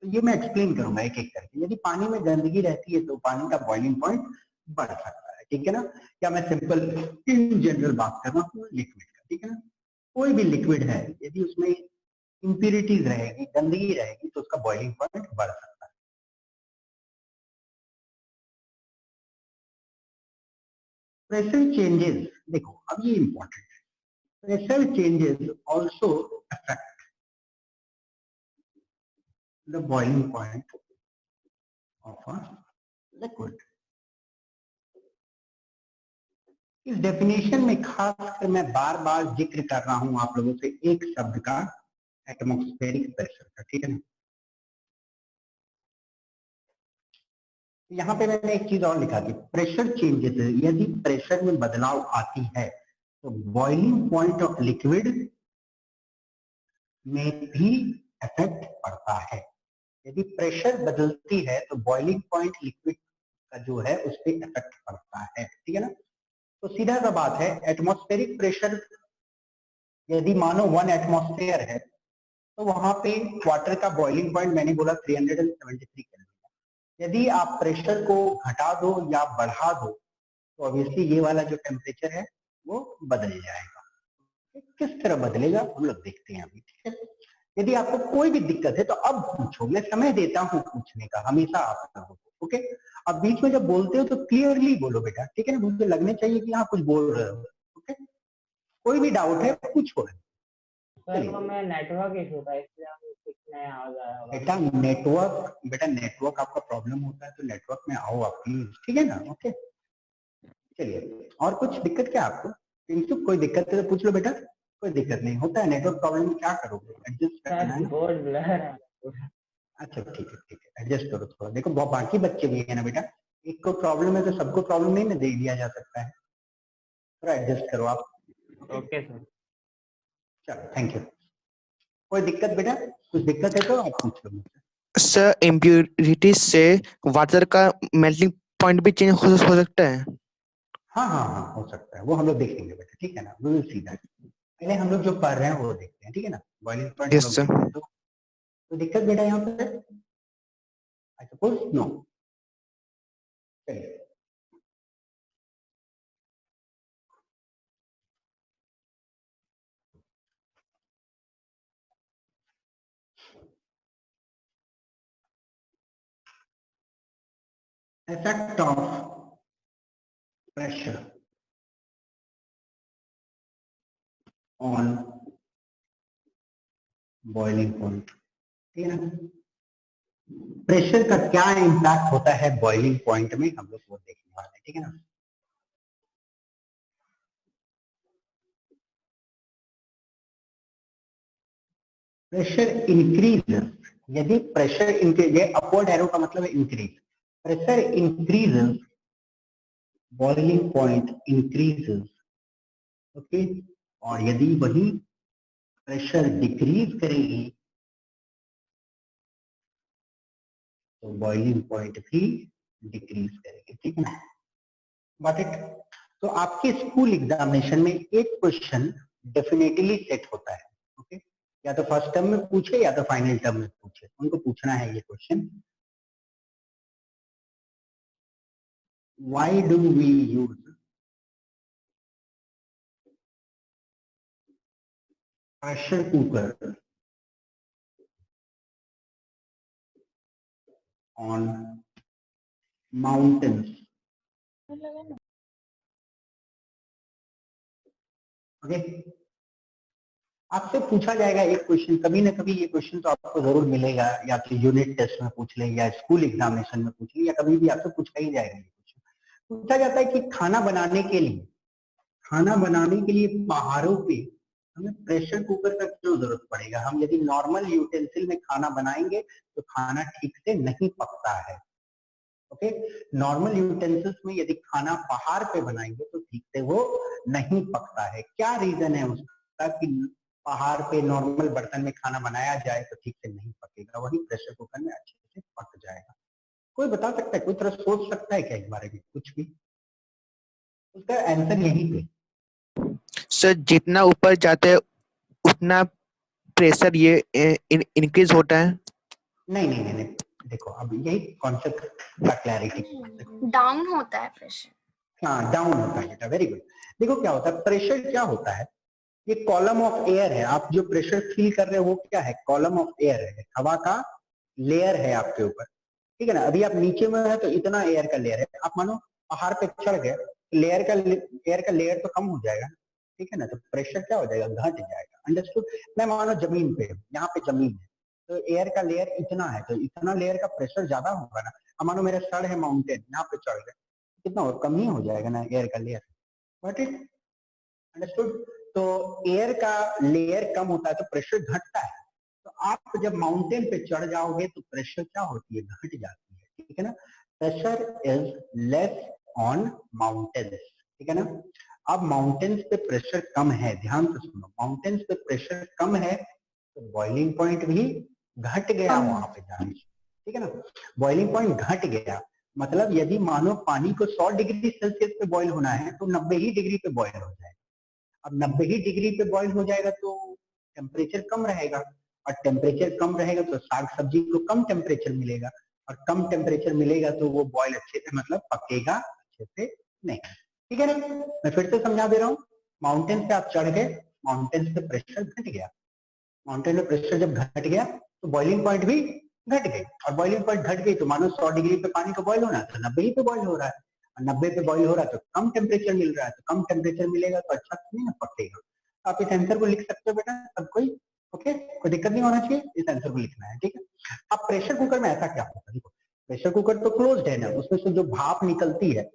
A: तो ये मैं एक्सप्लेन करूंगा एक एक करके। यदि पानी में गंदगी रहती है तो पानी का बॉइलिंग पॉइंट बढ़ सकता है, ठीक है ना। या मैं सिंपल इन जनरल बात कर रहा हूँ लिक्विड का, ठीक है ना। कोई भी लिक्विड है यदि उसमें इंप्यूरिटीज रहेगी, गंदगी रहेगी, तो उसका बॉइलिंग पॉइंट बढ़ सकता है। प्रेशर चेंजेस, देखो अब ये इंपॉर्टेंट है, pressure changes also affect the boiling point of a liquid. इस डेफिनेशन में खास कर मैं बार बार जिक्र कर रहा हूं आप लोगों से एक शब्द का, एटमॉस्फेरिक प्रेशर का, ठीक है ना। यहाँ पे मैंने एक चीज और लिखा कि प्रेशर चेंजेस, यदि प्रेशर में बदलाव आती है तो बॉइलिंग पॉइंट ऑफ लिक्विड में भी इफेक्ट पड़ता है। यदि प्रेशर बदलती है तो बॉइलिंग पॉइंट लिक्विड का जो है उस पर इफेक्ट पड़ता है, ठीक है ना। तो सीधा सा बात है, एटमॉस्फेरिक प्रेशर यदि मानो 1 एटमॉस्फेयर है तो वहां पे वाटर का बॉइलिंग पॉइंट मैंने बोला 373 केल्विन। यदि आप प्रेशर को घटा दो या बढ़ा दो तो ऑब्वियसली ये वाला जो टेम्परेचर है वो बदल जाएगा। किस तरह बदलेगा हम लोग देखते हैं अभी, ठीक है। यदि आपको कोई भी दिक्कत है तो अब पूछो, मैं समय देता हूँ पूछने का, हमेशा आप लोगों को। ओके, अब बीच में जब बोलते हो तो क्लियरली बोलो बेटा, ठीक है ना, मुझे लगने चाहिए कि हाँ कुछ बोल रहे हो। ओके, कोई भी डाउट है पूछो।
B: सर वो मैं नेटवर्क इशू था इसलिए कुछ नया आ गया
A: बेटा नेटवर्क आपका प्रॉब्लम होता है तो नेटवर्क में आओ आप प्लीज, ठीक है ना। ओके, चलिए और कुछ दिक्कत क्या आपको, किंतु कोई दिक्कत है तो पूछ लो बेटा, कोई दिक्कत नहीं होता है, नेटवर्क प्रॉब्लम में क्या करोगे, एडजस्ट करना है ना।
B: बोर्ड ब्लर है।
A: अच्छा ठीक है एडजस्ट करो थोड़ा, देखो बाकी बच्चे भी है ना बेटा, एक को प्रॉब्लम है तो सबको प्रॉब्लम नहीं ना दे दिया जा सकता है, थोड़ा एडजस्ट करो आप।
B: Okay sir.
A: चलो थैंक यू। कोई दिक्कत बेटा, कुछ दिक्कत है तो आप पूछ लो मुझसे।
E: सर इम्प्योरिटी से वाटर का मेल्टिंग पॉइंट भी चेंज हो सकता है।
A: हाँ हो सकता है, वो हम लोग देखेंगे बेटा, ठीक है ना, वी विल सी दैट। पहले हम लोग जो पढ़ रहे हैं वो देखते हैं, ठीक है ना, बॉइलिंग पॉइंट हम
E: यस
A: लोग
E: सर।
A: देखते हैं। तो दिक्कत बेटा यहाँ पे आई सपोज नो। चलिए effect of pressure on boiling point, ठीक है ना, प्रेशर का क्या इम्पैक्ट होता है बॉइलिंग पॉइंट में, हम लोग वो देखने वाले हैं, ठीक है ना। प्रेशर इंक्रीज, यदि प्रेशर इंक्रीज, ये अपवर्ड एरो का मतलब है increase, pressure increases boiling point increases, okay, और यदि वही प्रेशर डिक्रीज करेगी तो बॉइलिंग पॉइंट भी डिक्रीज करेगी, ठीक है ना, गॉट इट। तो आपके स्कूल एग्जामिनेशन में एक क्वेश्चन डेफिनेटली सेट होता है, ओके, या तो फर्स्ट टर्म में पूछे या तो फाइनल टर्म में पूछे, उनको पूछना है ये question, why do we use pressure cooker on mountains, okay. आपसे पूछा जाएगा एक क्वेश्चन, कभी ना कभी ये क्वेश्चन तो आपको जरूर मिलेगा, या तो यूनिट टेस्ट में पूछ ले या स्कूल एग्जामिनेशन में पूछ ले, या कभी भी आपसे पूछा ही जाएगा ये क्वेश्चन। पूछा जाता है कि खाना बनाने के लिए, खाना बनाने के लिए पहाड़ों पे हमें प्रेशर कुकर का क्यों जरूरत पड़ेगा, हम यदि नॉर्मल यूटेंसिल में खाना बनाएंगे तो खाना ठीक से नहीं पकता है, ओके। नॉर्मल यूटेंसिल्स में यदि खाना पहाड़ पे बनाएंगे तो ठीक से वो नहीं पकता है। क्या रीजन है उसका कि पहाड़ पे नॉर्मल बर्तन में खाना बनाया जाए तो ठीक से नहीं पकेगा, वही प्रेशर कुकर में अच्छे से पक जाएगा। कोई बता सकता है, कोई तरह सोच सकता है क्या इस बारे में कुछ भी? उसका आंसर यही पे।
E: सर जितना ऊपर जाते हैं उतना प्रेशर ये इंक्रीज होता है।
A: नहीं, देखो अब यही कॉन्सेप्ट का क्लैरिटी,
C: डाउन होता है प्रेशर।
A: हाँ डाउन होता है बेटा, वेरी गुड। देखो क्या होता है, प्रेशर क्या होता है, ये कॉलम ऑफ एयर है, आप जो प्रेशर फील कर रहे हो वो क्या है, कॉलम ऑफ एयर है, हवा का लेयर है आपके ऊपर, ठीक है ना। अभी आप नीचे में है तो इतना एयर का लेयर है, आप मानो पहाड़ पे चढ़ गए, लेयर का एयर का लेयर तो कम हो जाएगा, ठीक है ना, तो प्रेशर क्या हो जाएगा, घट जाएगा, अंडरस्टूड। मैं मानो जमीन पे, यहाँ पे जमीन है तो एयर का लेयर इतना है, तो इतना लेयर का प्रेशर ज्यादा होगा ना। अब मानो मेरा सर है माउंटेन, यहाँ पे चढ़ गए, कितना हो, कम ही हो जाएगा ना एयर का लेयर, बट इट अंडरस्टूड। तो एयर का लेयर कम होता है तो प्रेशर घटता है, तो आप जब माउंटेन पे चढ़ जाओगे तो प्रेशर क्या होती है, घट जाती है, ठीक है ना। Pressure is less on mountains, ठीक है ना। अब माउंटेन्स पे प्रेशर कम है, ध्यान से सुनो, माउंटेन्स पे प्रेशर कम है तो बॉइलिंग पॉइंट भी घट गया वहां पे जाने से, ठीक है ना। बॉइलिंग पॉइंट घट गया मतलब यदि मानो पानी को 100 डिग्री सेल्सियस पे बॉईल होना है तो 90 ही डिग्री पे बॉईल हो जाएगा। अब 90 ही डिग्री पे बॉईल हो जाएगा तो टेम्परेचर कम रहेगा, और टेम्परेचर कम रहेगा तो साग सब्जी को कम टेम्परेचर मिलेगा, और कम टेम्परेचर मिलेगा तो वो बॉईल अच्छे से मतलब पकेगा अच्छे से नहीं, ठीक है ना। मैं फिर से समझा दे रहा हूँ, माउंटेन पे आप चढ़ गए, माउंटेन पे प्रेशर घट गया, माउंटेन में प्रेशर जब घट गया तो बॉइलिंग पॉइंट भी घट गई, और बॉइलिंग पॉइंट घट गई तो मानो 100 डिग्री पे पानी को बॉईल होना है तो 90 ही पे बॉईल हो रहा है, और 90 पे बॉईल हो रहा है तो कम टेम्परेचर मिल रहा है, तो कम टेम्परेचर मिलेगा तो अच्छा नहीं ना पकेगा। आप इस आंसर को लिख सकते हो बेटा सब कोई, ओके, कोई दिक्कत नहीं होना चाहिए, इस आंसर को लिखना है, ठीक है। अब प्रेशर कुकर में ऐसा क्या होता है, देखो प्रेशर कुकर तो क्लोज्ड है ना, उसमें से जो भाप निकलती है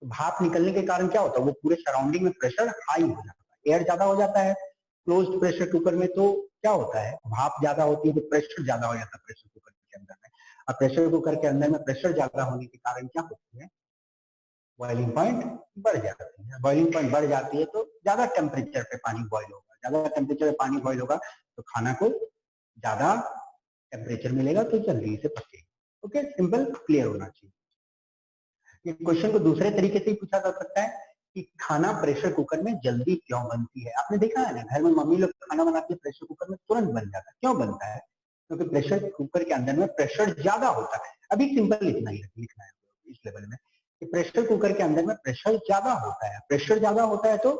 A: तो भाप निकलने के कारण क्या होता है, वो पूरे सराउंडिंग में प्रेशर हाई हो जाता है, एयर ज्यादा हो जाता है। क्लोज्ड प्रेशर कुकर में तो क्या होता है, भाप ज्यादा होती है तो प्रेशर ज्यादा हो जाता है प्रेशर कुकर के अंदर में, और प्रेशर कुकर के अंदर में प्रेशर ज्यादा होने के कारण क्या होती है, बॉइलिंग पॉइंट बढ़ जाती है। बॉइलिंग पॉइंट बढ़ जाती है तो ज्यादा टेम्परेचर पे पानी बॉइल होगा, ज्यादा टेम्परेचर पे पानी बॉइल होगा तो खाना को ज्यादा टेम्परेचर मिलेगा तो जल्दी से पकेगा। ओके, सिंपल क्लियर होना चाहिए। ये क्वेश्चन को दूसरे तरीके से ही पूछा जा सकता है कि खाना प्रेशर कुकर में जल्दी क्यों बनती है। आपने देखा है ना, घर में मम्मी लोग खाना बनाती है प्रेशर कुकर में तुरंत बन जाता है, क्यों बनता है, क्योंकि प्रेशर कुकर के अंदर में प्रेशर ज्यादा होता है। अभी सिंपल इतना ही लिखना है इस लेवल में कि प्रेशर कुकर के अंदर में प्रेशर ज्यादा होता है, प्रेशर ज्यादा होता है तो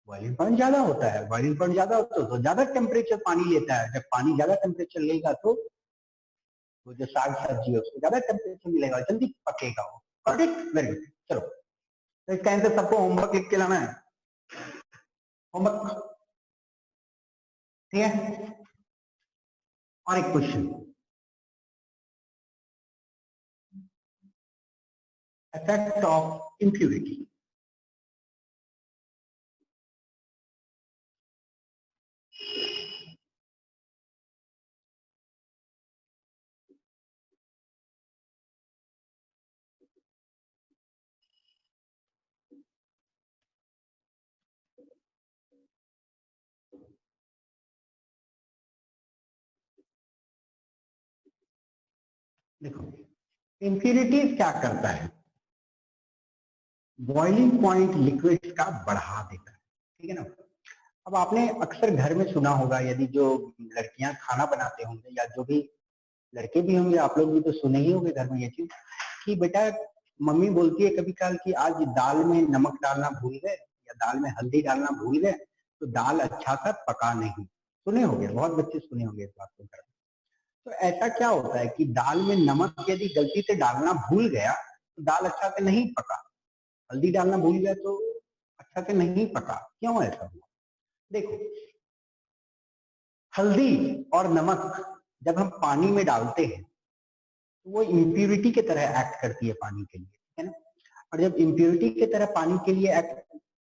A: बॉइलिंग पॉइंट ज्यादा होता है, बॉइलिंग पॉइंट ज्यादा होता है तो ज्यादा टेम्परेचर पानी लेता है, जब पानी ज्यादा टेम्परेचर लेगा तो वो जो साग सब्जी है उसको ज्यादा टेम्परेचर मिलेगा, जल्दी पकेगा वो। Correct, very good. चलो, तो इसका आंसर सबको होमवर्क लिख के लाना है, होमवर्क, ठीक है। और एक क्वेश्चन, effect of impurity। देखो, इम्प्यूरिटीज क्या करता है, बॉइलिंग पॉइंट लिक्विड का बढ़ा देता है, ठीक है ना। अब आपने अक्सर घर में सुना होगा, यदि जो लड़कियां खाना बनाते होंगे या जो भी लड़के भी होंगे, आप लोग भी तो सुने ही होंगे घर में ये चीज कि बेटा मम्मी बोलती है कभी काल कि आज दाल में नमक डालना भूल गए या दाल में हल्दी डालना भूल गए तो दाल अच्छा सा पका नहीं। सुने होंगे, बहुत बच्चे सुने होंगे इस बात को घर में। तो ऐसा क्या होता है कि दाल में नमक यदि गलती से डालना भूल गया तो दाल अच्छा से नहीं पका, हल्दी डालना भूल गया तो अच्छा से नहीं पका, क्यों ऐसा हुआ। देखो, हल्दी और नमक जब हम पानी में डालते हैं तो वो इम्प्यूरिटी की तरह एक्ट करती है पानी के लिए, है ना। और जब इम्प्यूरिटी की तरह पानी के लिए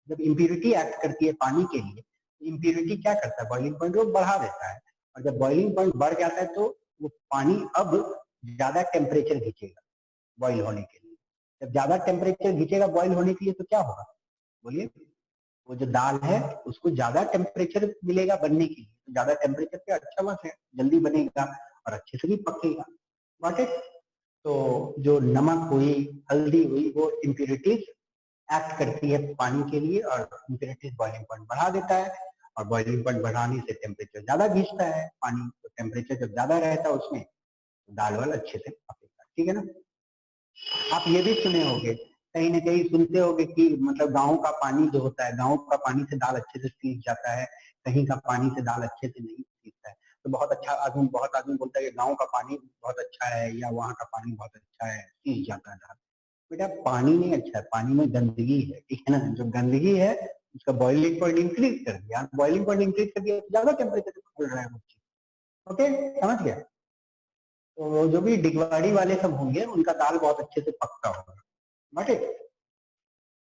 A: जब इम्प्यूरिटी एक्ट करती है पानी के लिए, इम्प्यूरिटी क्या करता है, बॉइलिंग पॉइंट को बढ़ा देता है। और जब बॉइलिंग पॉइंट बढ़ जाता है तो वो पानी अब ज्यादा टेम्परेचर खींचेगा बॉइल होने के लिए। जब ज्यादा टेम्परेचर खींचेगा बॉइल होने के लिए तो क्या होगा, बोलिए, वो जो दाल है उसको ज्यादा टेम्परेचर मिलेगा बनने के लिए, तो ज्यादा टेम्परेचर पे अच्छा बात है, जल्दी बनेगा और अच्छे से भी पकेगा। Got it. तो जो नमक हुई, हल्दी हुई, वो इम्प्यूरिटीज एक्ट करती है पानी के लिए और इम्प्यूरिटीज बॉइलिंग पॉइंट बढ़ा देता है, और बॉइलिंग पॉइंट बढ़ाने से टेम्परेचर ज्यादा खींचता है पानी, तो टेम्परेचर जब ज्यादा रहता है उसमें तो दाल वाल अच्छे से पकेगा, ठीक है ना। आप ये भी सुने होंगे, कहीं ना कहीं सुनते होंगे कि मतलब गाँव का पानी जो होता है, गाँव का पानी से दाल अच्छे से सीख जाता है, कहीं का पानी से दाल अच्छे से नहीं सीखता है। तो बहुत आदमी बोलता है कि गाँव का पानी बहुत अच्छा है या वहाँ का पानी बहुत अच्छा है, सीख जाता है दाल। बेटा पानी नहीं अच्छा है, पानी में गंदगी है, ठीक है ना। जो गंदगी है उसका बॉइलिंग पॉइंट इंक्रीज कर दिया, बॉइलिंग पॉइंट इंक्रीज कर दिया तो ज्यादा टेम्परेचर खोल रहा है वो चीज। ओके, समझ गया। तो जो भी डिगवाड़ी वाले सब होंगे उनका दाल बहुत अच्छे से पकता होगा, बट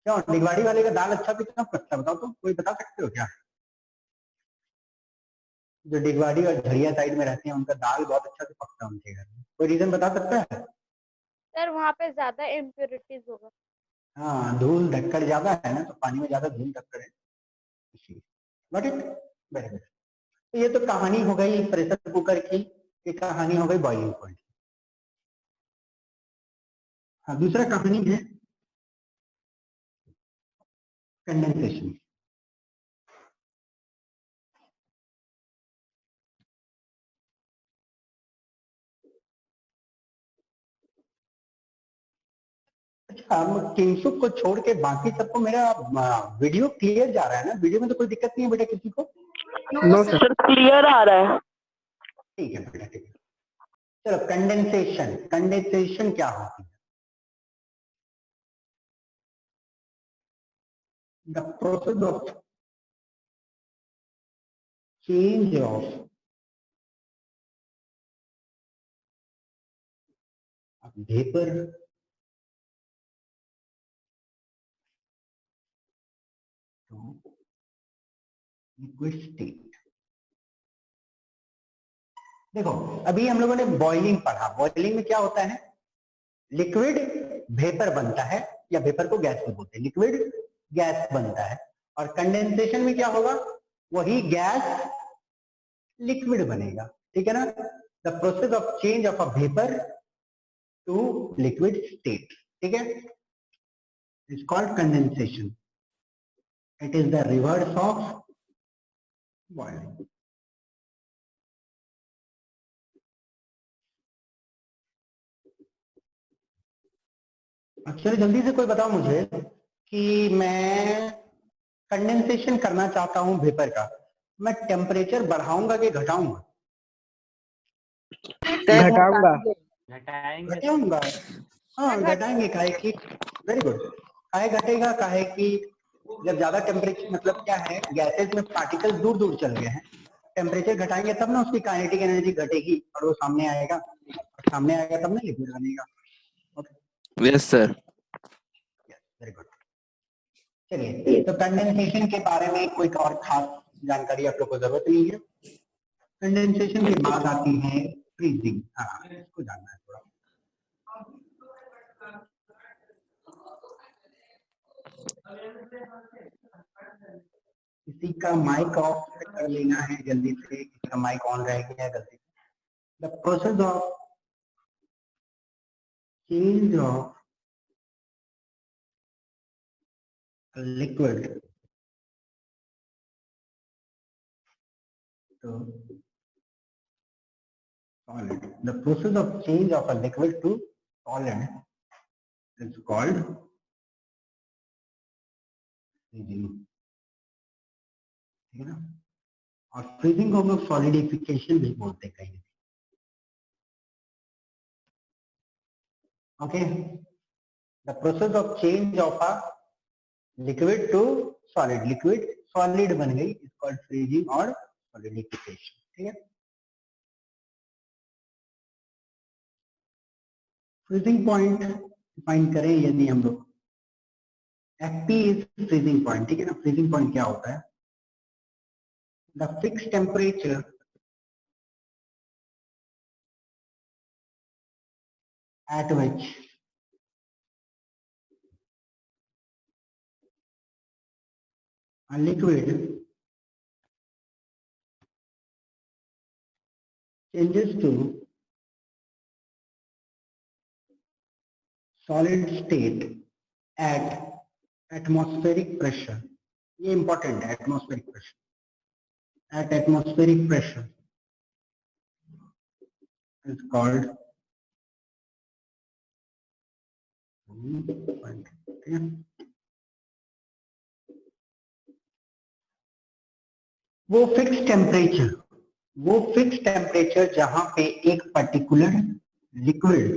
A: क्यों डिगवाड़ी वाले का दाल अच्छा कितना पकता है बताओ, तो कोई बता सकते हो क्या। जो डिगवाड़ी और झरिया साइड में रहते हैं उनका दाल बहुत अच्छा से पकता है उनके घर में, कोई रीजन बता सकता है।
G: सर वहाँ पे ज्यादा इम्प्योरिटीज होगा।
A: हाँ, धूल धक्कड़ ज्यादा है ना, तो पानी में ज्यादा धूल धक्कड़ है इसीलिए। Got it, very good. तो ये तो कहानी हो गई प्रेशर कुकर की, ये कहानी हो गई बॉइलिंग पॉइंट। हाँ, दूसरा कहानी है कंडेंसेशन। अच्छा, किंगसुक को छोड़ के बाकी सबको मेरा वीडियो क्लियर जा रहा है ना, वीडियो में तो कोई दिक्कत नहीं है बेटा किसी को।
C: No, sir.
D: सर क्लियर आ रहा है।
A: ठीक है बेटा, ठीक है। चलो, कंडेंसेशन, कंडेंसेशन क्या होती है, the process of change of vapour to liquid state. देखो अभी हम लोगों ने बॉइलिंग पढ़ा, बॉइलिंग में क्या होता है, लिक्विड वेपर बनता है, या वेपर को गैस भी बोलते हैं, लिक्विड गैस बनता है, और कंडेंसेशन में क्या होगा, वही गैस लिक्विड बनेगा, ठीक है ना। The process of change of a vapour to liquid state, ठीक है, is called condensation. It is the reverse of boiling. अच्छा जल्दी से कोई बताओ मुझे कि मैं कंडेंसेशन करना चाहता हूं वेपर का, मैं टेम्परेचर बढ़ाऊंगा कि घटाऊंगा?
E: घटाऊंगा।
B: घटाएंगे।
A: घटाऊंगा। हाँ घटाएंगे, काहे कि, वेरी गुड, काहे घटेगा, काहे कि जब ज्यादा टेम्परेचर, मतलब क्या है, गैसेज में पार्टिकल दूर दूर चल गए हैं, टेम्परेचर घटाएंगे तब ना उसकी काइनेटिक एनर्जी घटेगी और वो सामने आएगा, और सामने आएगा तब ना लिक्विड बनेगा। Okay
E: yes sir.
A: Very good. चलिए तो कंडेंसेशन के बारे में कोई और खास जानकारी आप लोग को जरूरत नहीं है। कंडेंसेशन के बाद आती है फ्रीजिंग, हाँ इसको जानना है थोड़ा। किसी का माइक ऑफ कर लेना है जल्दी से, किसी का माइक ऑन रह गया जल्दी से। The process of change of liquid to solid. The process of change of a liquid to solid is called freezing, ठीक है ना। और फ्रीजिंग को हम लोग सॉलिडिफिकेशन भी बोलते हैं कहीं। Okay, the process of change of a liquid to solid, liquid solid बन गई, इज कॉल्ड फ्रीजिंग और सॉलिडिफिकेशन, ठीक है। फ्रीजिंग पॉइंट डिफाइन करें यदि हम लोग, एफपी इज फ्रीजिंग पॉइंट, ठीक है ना। फ्रीजिंग पॉइंट क्या होता है, the fixed temperature at which a liquid changes to solid state at atmospheric pressure, ये important है, atmospheric pressure, at atmospheric pressure is called point, ठीक है। वो फिक्स टेम्परेचर जहां पे एक पर्टिकुलर लिक्विड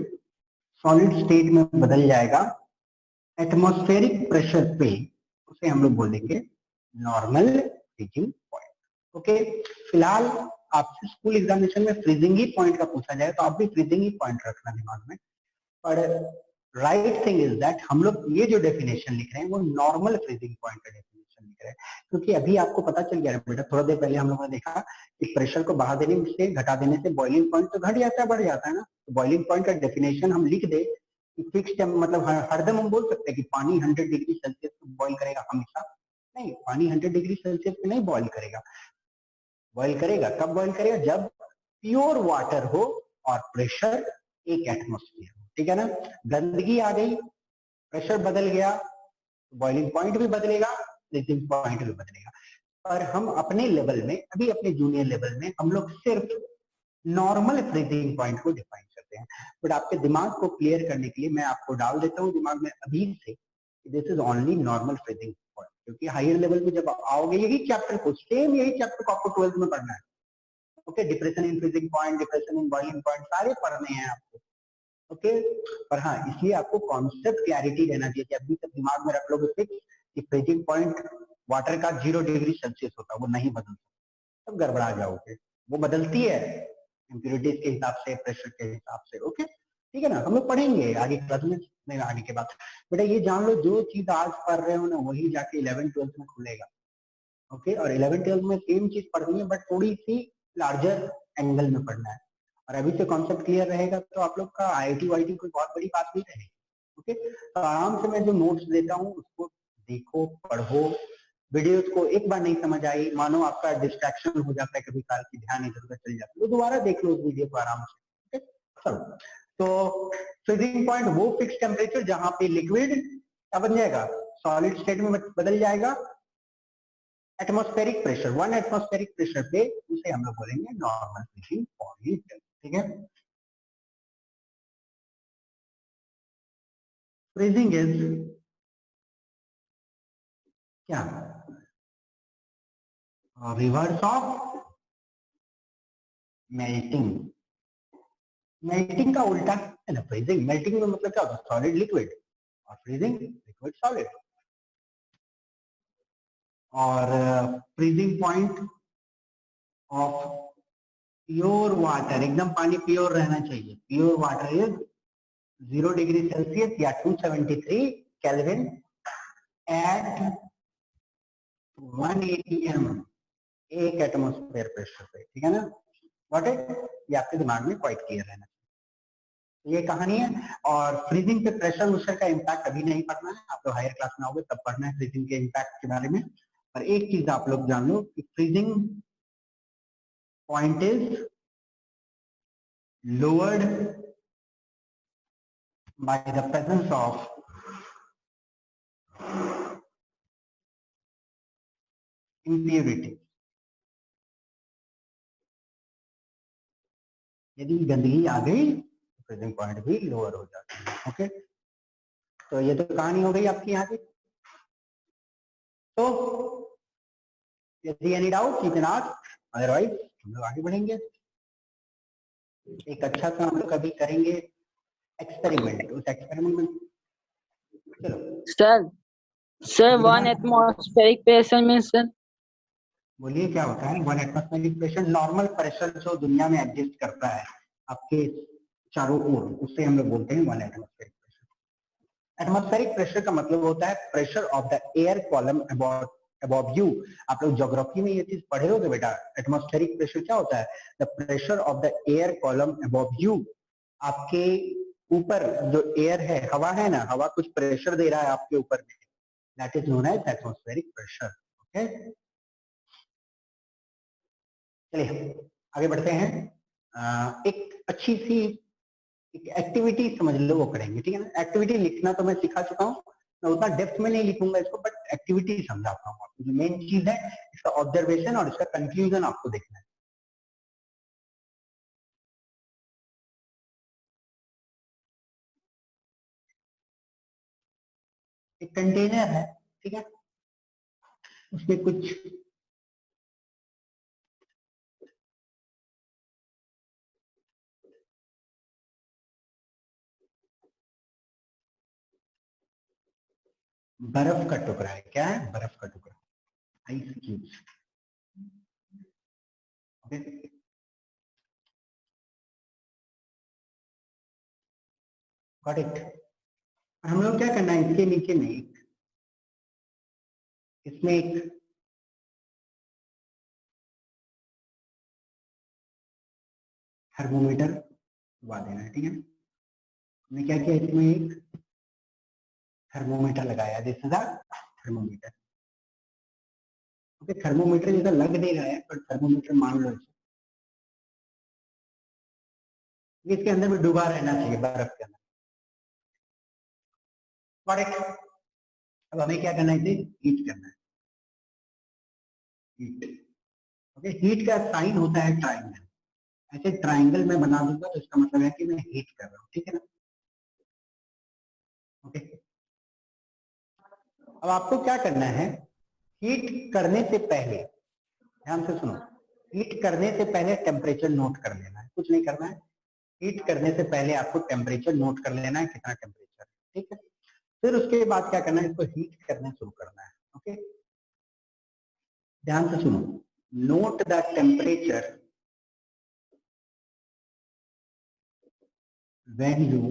A: सॉलिड स्टेट में बदल जाएगा एटमॉस्फेरिक प्रेशर पे, उसे हम लोग बोलेंगे नॉर्मल फ्रीजिंग पॉइंट। ओके, फिलहाल आपसे स्कूल एग्जामिनेशन में फ्रीजिंग ही पॉइंट का पूछा जाए तो आप भी फ्रीजिंग ही पॉइंट रखना दिमाग में। पर राइट थिंग इज दैट हम लोग ये जो डेफिनेशन लिख रहे हैं वो नॉर्मल फ्रीजिंग पॉइंट का डेफिनेशन लिख रहे हैं, क्योंकि अभी आपको पता चल गया बेटा, थोड़ा देर पहले हम लोगों ने देखा कि प्रेशर को बढ़ा देने से, घटा देने से बॉइलिंग पॉइंट तो घट जाता है, बढ़ जाता है ना। तो बॉइलिंग पॉइंट का डेफिनेशन हम लिख दे कि फिक्स, मतलब हरदम हम बोल सकते हैं कि पानी 100 डिग्री सेल्सियस पे बॉइल करेगा हमेशा, नहीं, पानी 100 डिग्री सेल्सियस पे नहीं बॉइल करेगा। बॉइल करेगा कब बॉइल करेगा, जब प्योर वाटर हो और प्रेशर एक एटमॉस्फेयर हो, ठीक है ना। गंदगी आ गई, प्रेशर बदल गया, बॉइलिंग पॉइंट भी बदलेगा, फ्रीजिंग पॉइंट भी बदलेगा। पर हम अपने लेवल में, अभी अपने जूनियर लेवल में हम लोग सिर्फ नॉर्मल फ्रीजिंग पॉइंट को डिफाइन करते हैं। बट आपके दिमाग को क्लियर करने के लिए मैं आपको डाल देता हूँ दिमाग में अभी से, this is only normal freezing point, क्योंकि हायर लेवल में जब आओगे यही चैप्टर को, सेम यही चैप्टर को आपको 12th में पढ़ना है। Okay, depression in freezing point, depression in boiling point, सारे पढ़ने हैं आपको। ओके, पर हाँ इसलिए आपको कॉन्सेप्ट क्लैरिटी रहना चाहिए कि अभी तक दिमाग में रख लोगे फिक्स कि फ्रीजिंग पॉइंट वाटर का 0 डिग्री सेल्सियस होता है, वो नहीं बदल सकता, तब गड़बड़ा जाओगे। वो बदलती है इम्प्योरिटीज के हिसाब से, प्रेशर के हिसाब से। ओके, ठीक है ना, हम लोग पढ़ेंगे आगे क्लास में आने के बाद। बेटा ये जान लो, जो चीज आज पढ़ रहे हो ना वही जाके 11th-12th में खुलेगा। ओके, और 11th-12th में सेम चीज पढ़नी है बट थोड़ी सी लार्जर एंगल में पढ़ना है। और अभी से कॉन्सेप्ट क्लियर रहेगा तो आप लोग का आईआईटी वाईटी कोई बहुत बड़ी बात नहीं रहेगी। ओके, तो आराम से मैं जो नोट्स देता हूँ उसको देखो, पढ़ो। वीडियोस को एक बार नहीं समझ आई, मानो आपका डिस्ट्रैक्शन हो जाता है कभी काल की, ध्यान इधर उधर चल जाता है, तो दोबारा देख लो उस वीडियो को आराम से। ओके, चलो, तो फ्रीजिंग पॉइंट वो फिक्स टेम्परेचर जहां पे लिक्विड क्या बन जाएगा, सॉलिड स्टेट में बदल जाएगा एटमॉस्फेरिक प्रेशर, 1 एटमॉस्फेरिक प्रेशर पे, उसे हम लोग बोलेंगे नॉर्मल फ्रीजिंग पॉइंट। ठीक है, फ्रीजिंग इज क्या, रिवर्स ऑफ मेल्टिंग। मेल्टिंग का उल्टा है ना फ्रीजिंग। मेल्टिंग में मतलब क्या होता है, सॉलिड लिक्विड, और फ्रीजिंग लिक्विड सॉलिड। और freezing point of pure water, एकदम पानी प्योर रहना चाहिए, pure water is 0 degree Celsius या 273 केल्विन एट 1 atm, एक एटमॉस्फेयर प्रेशर पे। ठीक है ना, गॉट इट, ये आपके दिमाग में क्वाइट क्लियर रहना चाहिए। ये कहानी है। और फ्रीजिंग पे प्रेशर उशर का इम्पैक्ट अभी नहीं पढ़ना है, आप लोग हायर क्लास में आओगे तब पढ़ना है फ्रीजिंग के इम्पैक्ट के बारे में। और एक चीज आप लोग जान लो कि freezing point is lowered by the presence of impurity। यदि गंदगी आ गई तो फ्रीजिंग पॉइंट भी लोअर हो जाता है। ओके, तो ये तो कहानी हो गई आपकी यहाँ की। तो यदि any doubt you can ask, otherwise हम लोग आगे बढ़ेंगे। एक अच्छा सा हम लोग अभी करेंगे एक्सपेरिमेंट, उस एक्सपेरिमेंट में चलो
D: sir 1 atmospheric pressure means sir
A: बोलिए क्या होता है 1 एटमॉस्फेरिक प्रेशर। नॉर्मल प्रेशर जो दुनिया में एग्जिस्ट करता है आपके चारों ओर, उसे हम लोग बोलते हैं 1 एटमॉस्फेरिक प्रेशर। एटमॉस्फेरिक प्रेशर का मतलब होता है pressure of the air column above you. आप लोग ज्योग्राफी में ये चीज पढ़े होगे बेटा, एटमॉस्फेरिक प्रेशर क्या होता है, the pressure of the air column above you. आपके ऊपर जो एयर है, हवा है ना, हवा कुछ प्रेशर दे रहा है आपके ऊपर में, that is known as atmospheric pressure. Okay, चलिए आगे बढ़ते हैं। एक अच्छी सी एक एक्टिविटी समझ लो वो करेंगे। ठीक है ना, एक्टिविटी लिखना तो मैं सिखा चुका हूँ, मैं उतना डेप्थ में नहीं लिखूंगा इसको, बट एक्टिविटी समझाता हूँ आपको। जो मेन चीज है इसका ऑब्जर्वेशन और इसका कंक्लूजन आपको देखना है। एक कंटेनर है, ठीक है, उसमें कुछ बर्फ का टुकड़ा है। क्या है, बर्फ का टुकड़ा, ice cubes. Okay, got it. हम लोग क्या करना है, इसके नीचे में इसमें एक थर्मोमीटर लगा देना है। ठीक है, हमने क्या किया, इसमें एक थर्मोमीटर लगाया, this is a thermometer. Okay, thermometer जैसा लग नहीं रहा है पर थर्मोमीटर मान लो इसे। इसके अंदर में डूबा रहना चाहिए, बर्फ के अंदर। करेक्ट। अब हमें क्या करना है, इसे हीट करना है। हीट, ओके, हीट का साइन होता है ट्राइंगल। ऐसे ट्राइंगल में बना दूंगा तो इसका मतलब है कि मैं हीट कर रहा हूँ। ठीक है ना, ओके। अब आपको क्या करना है, हीट करने से पहले ध्यान से सुनो, हीट करने से पहले टेम्परेचर नोट कर लेना है, कुछ नहीं करना है। हीट करने से पहले आपको टेम्परेचर नोट कर लेना है, कितना टेम्परेचर। ठीक है, फिर उसके बाद क्या करना है, इसको हीट करना शुरू करना है। ओके, ध्यान से सुनो, note the temperature when you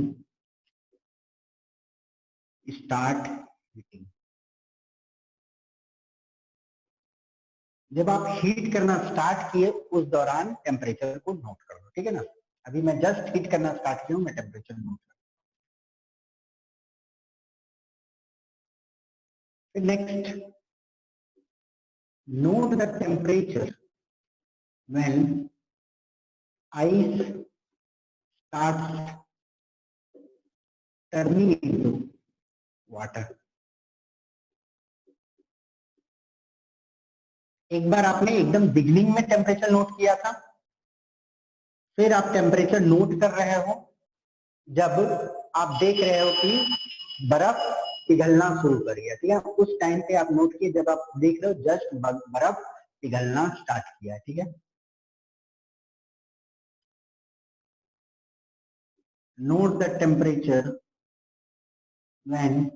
A: start heating, जब आप हीट करना स्टार्ट किए उस दौरान टेम्परेचर को नोट कर लो, ठीक है ना। अभी मैं जस्ट हीट करना स्टार्ट किया हूं, मैं टेम्परेचर नोट कर। Next, note the temperature when ice starts turning into water. एक बार आपने एकदम बिगनिंग में टेम्परेचर नोट किया था, फिर आप टेम्परेचर नोट कर रहे हो जब आप देख रहे हो कि बर्फ पिघलना शुरू कर गया, ठीक है। उस टाइम पे आप नोट किए जब आप देख रहे हो जस्ट बर्फ पिघलना स्टार्ट किया है, ठीक है। Note the temperature when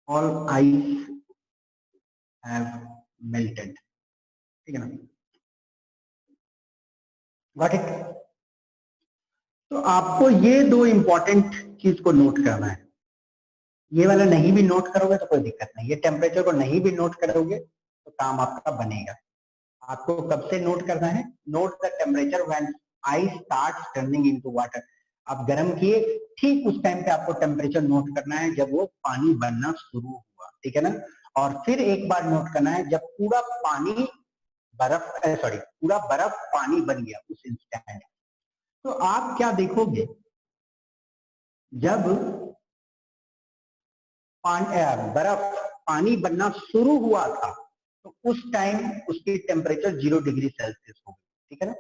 A: all ice have melted, ठीक है ना। Got it. तो आपको ये दो इंपॉर्टेंट चीज को नोट करना है। ये वाला नहीं भी नोट करोगे तो कोई दिक्कत नहीं, ये टेम्परेचर को नहीं भी नोट करोगे तो काम आपका बनेगा। आपको कब से नोट करना है? Note the temperature when ice starts turning into water. आप गर्म किए, ठीक उस टाइम पे आपको टेम्परेचर नोट करना है जब वो पानी बनना शुरू हुआ, ठीक है ना। और फिर एक बार नोट करना है जब पूरा पानी पूरा बर्फ पानी बन गया उस इंस्टेंट। तो आप क्या देखोगे, जब बर्फ पानी बनना शुरू हुआ था तो उस टाइम उसकी टेम्परेचर 0 डिग्री सेल्सियस हो गई, ठीक है ना।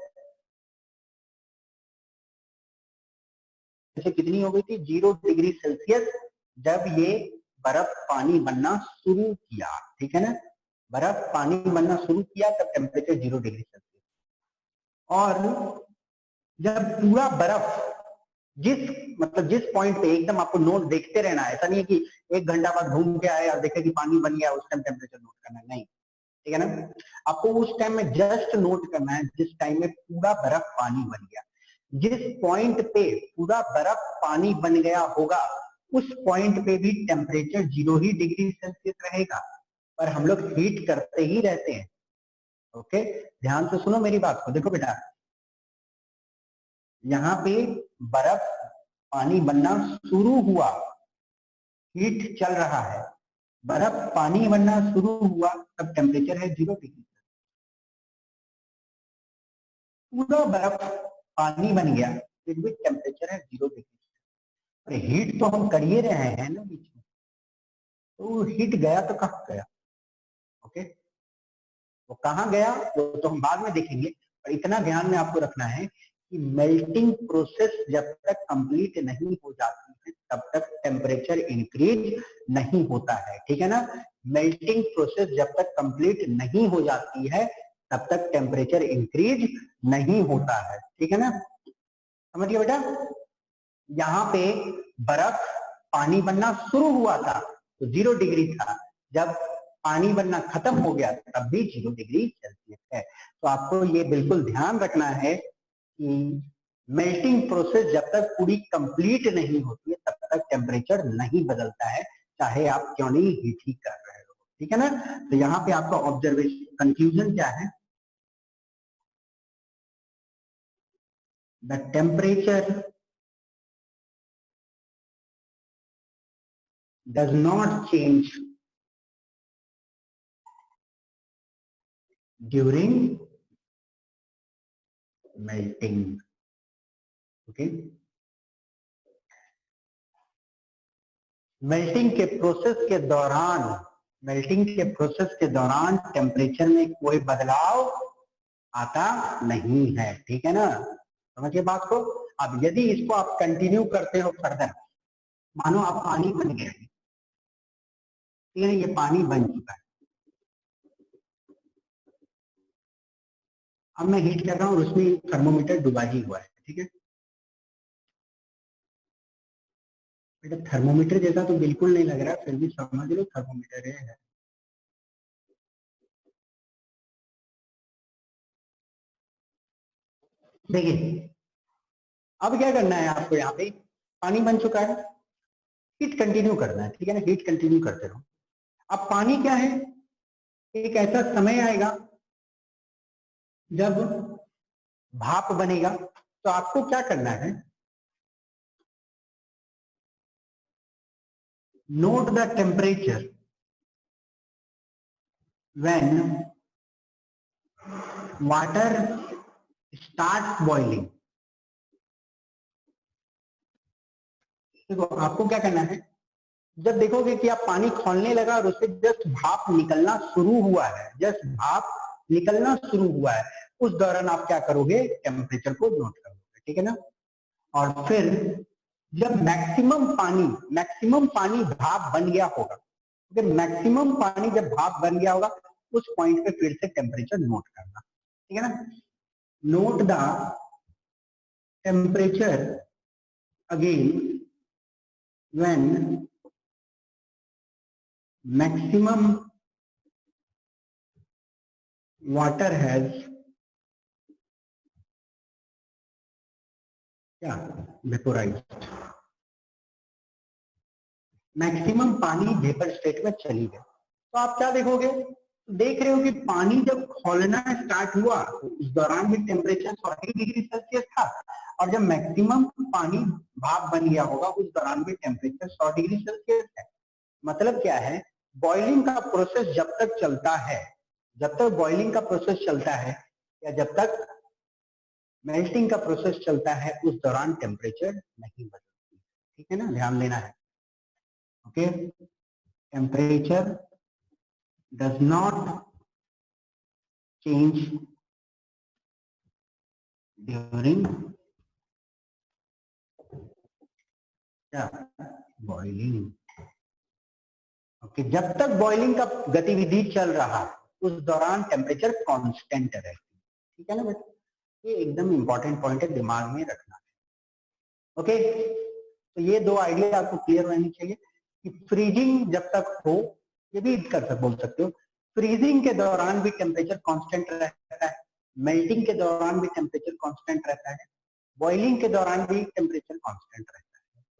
A: जैसे कितनी हो गई थी? 0 डिग्री सेल्सियस जब ये बर्फ पानी बनना शुरू किया, ठीक है ना। बर्फ पानी बनना शुरू किया तब टेम्परेचर 0 डिग्री सेल्सियस। और जब पूरा बर्फ जिस पॉइंट पे एकदम आपको नोट देखते रहना है, ऐसा नहीं है कि 1 घंटा बाद घूम के आए और देखे कि पानी बन गया उस टाइम टेम्परेचर नोट करना है, नहीं, ठीक है ना। आपको उस टाइम में जस्ट नोट करना है जिस टाइम में पूरा बर्फ पानी बन गया। जिस पॉइंट पे पूरा बर्फ पानी बन गया होगा उस पॉइंट पे भी टेम्परेचर 0 ही डिग्री सेल्सियस रहेगा, पर हम लोग हीट करते ही रहते हैं। ओके, ध्यान से सुनो मेरी बात को। देखो बेटा, यहाँ पे बर्फ पानी बनना शुरू हुआ, हीट चल रहा है, बर्फ पानी बनना शुरू हुआ तब टेम्परेचर है 0 डिग्री। पूरा बर्फ पानी बन गया फिर भी टेम्परेचर है 0 डिग्री। अरे हीट तो हम कर ही रहे हैं ना बीच में, तो हीट गया तो कहाँ गया? ओके, वो कहाँ गया वो तो हम बाद में देखेंगे, पर इतना ध्यान में आपको रखना है कि मेल्टिंग प्रोसेस जब तक कंप्लीट नहीं हो जाती है तब तक टेम्परेचर इंक्रीज नहीं होता है, ठीक है ना। मेल्टिंग प्रोसेस जब तक कंप्लीट नहीं हो जाती है तब तक टेम्परेचर इंक्रीज नहीं होता है, ठीक है ना। समझिए बेटा, यहाँ पे बर्फ पानी बनना शुरू हुआ था तो 0 डिग्री था, जब पानी बनना खत्म हो गया तब भी 0 डिग्री सेल्सियस है। तो आपको ये बिल्कुल ध्यान रखना है कि मेल्टिंग प्रोसेस जब तक पूरी कंप्लीट नहीं होती है तब तक टेम्परेचर नहीं बदलता है, चाहे आप क्यों नहीं हीट ही कर रहे हो, ठीक है ना। तो यहाँ पे आपका ऑब्जर्वेशन कंक्लूजन क्या है? The temperature does not change during melting. Okay, melting के प्रोसेस के दौरान टेम्परेचर में कोई बदलाव आता नहीं है, ठीक है ना। समझिए बात को। अब यदि इसको आप कंटिन्यू करते हो फर्दर, मानो आप पानी बन गए, ठीक है, ये पानी बन चुका है, अब मैं हीट कर रहा हूँ और उसमें थर्मोमीटर डुबा ही हुआ है, ठीक है। बेटा थर्मोमीटर जैसा तो बिल्कुल नहीं लग रहा, फिर भी समझ लो थर्मोमीटर है। देखिए अब क्या करना है आपको, यहाँ पे पानी बन चुका है, हीट कंटिन्यू करना है, ठीक है ना, हीट कंटिन्यू करते रहो। अब पानी क्या है, एक ऐसा समय आएगा जब भाप बनेगा, तो आपको क्या करना है, note the temperature when water start boiling. देखो आपको क्या करना है, जब देखोगे कि आप पानी खौलने लगा और उससे जस्ट भाप निकलना शुरू हुआ है, जस्ट भाप निकलना शुरू हुआ है, उस दौरान आप क्या करोगे, टेम्परेचर को नोट करोगे, ठीक है ना। और फिर जब मैक्सिमम पानी भाप बन गया होगा, मैक्सिमम पानी जब भाप बन गया होगा, उस पॉइंट पे फिर से टेम्परेचर नोट करना, ठीक है ना। Note the temperature again when maximum water has vaporized, maximum पानी वेपर स्टेट में चली गई, तो आप क्या देखोगे, देख रहे हो कि पानी जब खौलना स्टार्ट हुआ तो उस दौरान भी टेम्परेचर 40 डिग्री सेल्सियस था, और जब मैक्सिमम पानी भाप बन गया होगा उस दौरान भी टेम्परेचर 100 डिग्री सेल्सियस है। मतलब क्या है, बॉइलिंग का प्रोसेस जब तक चलता है, जब तक बॉइलिंग का प्रोसेस चलता है या जब तक मेल्टिंग का प्रोसेस चलता है, उस दौरान टेम्परेचर नहीं बदलती, ठीक है ना, ध्यान देना है। Okay, temperature does not change during boiling. Okay, जब तक बॉइलिंग का गतिविधि चल रहा उस दौरान टेम्परेचर कांस्टेंट रहती है, ठीक है ना बेटा, ये एकदम इंपॉर्टेंट पॉइंट है, दिमाग में रखना है। ओके, तो ये दो आइडिया आपको क्लियर होनी चाहिए कि फ्रीजिंग जब तक हो, ये भी बोल सकते हो, फ्रीजिंग के दौरान भी टेम्परेचर कांस्टेंट रहता है, मेल्टिंग के दौरान भी टेम्परेचर कांस्टेंट रहता है, बॉइलिंग के दौरान भी टेम्परेचर कांस्टेंट रहता है।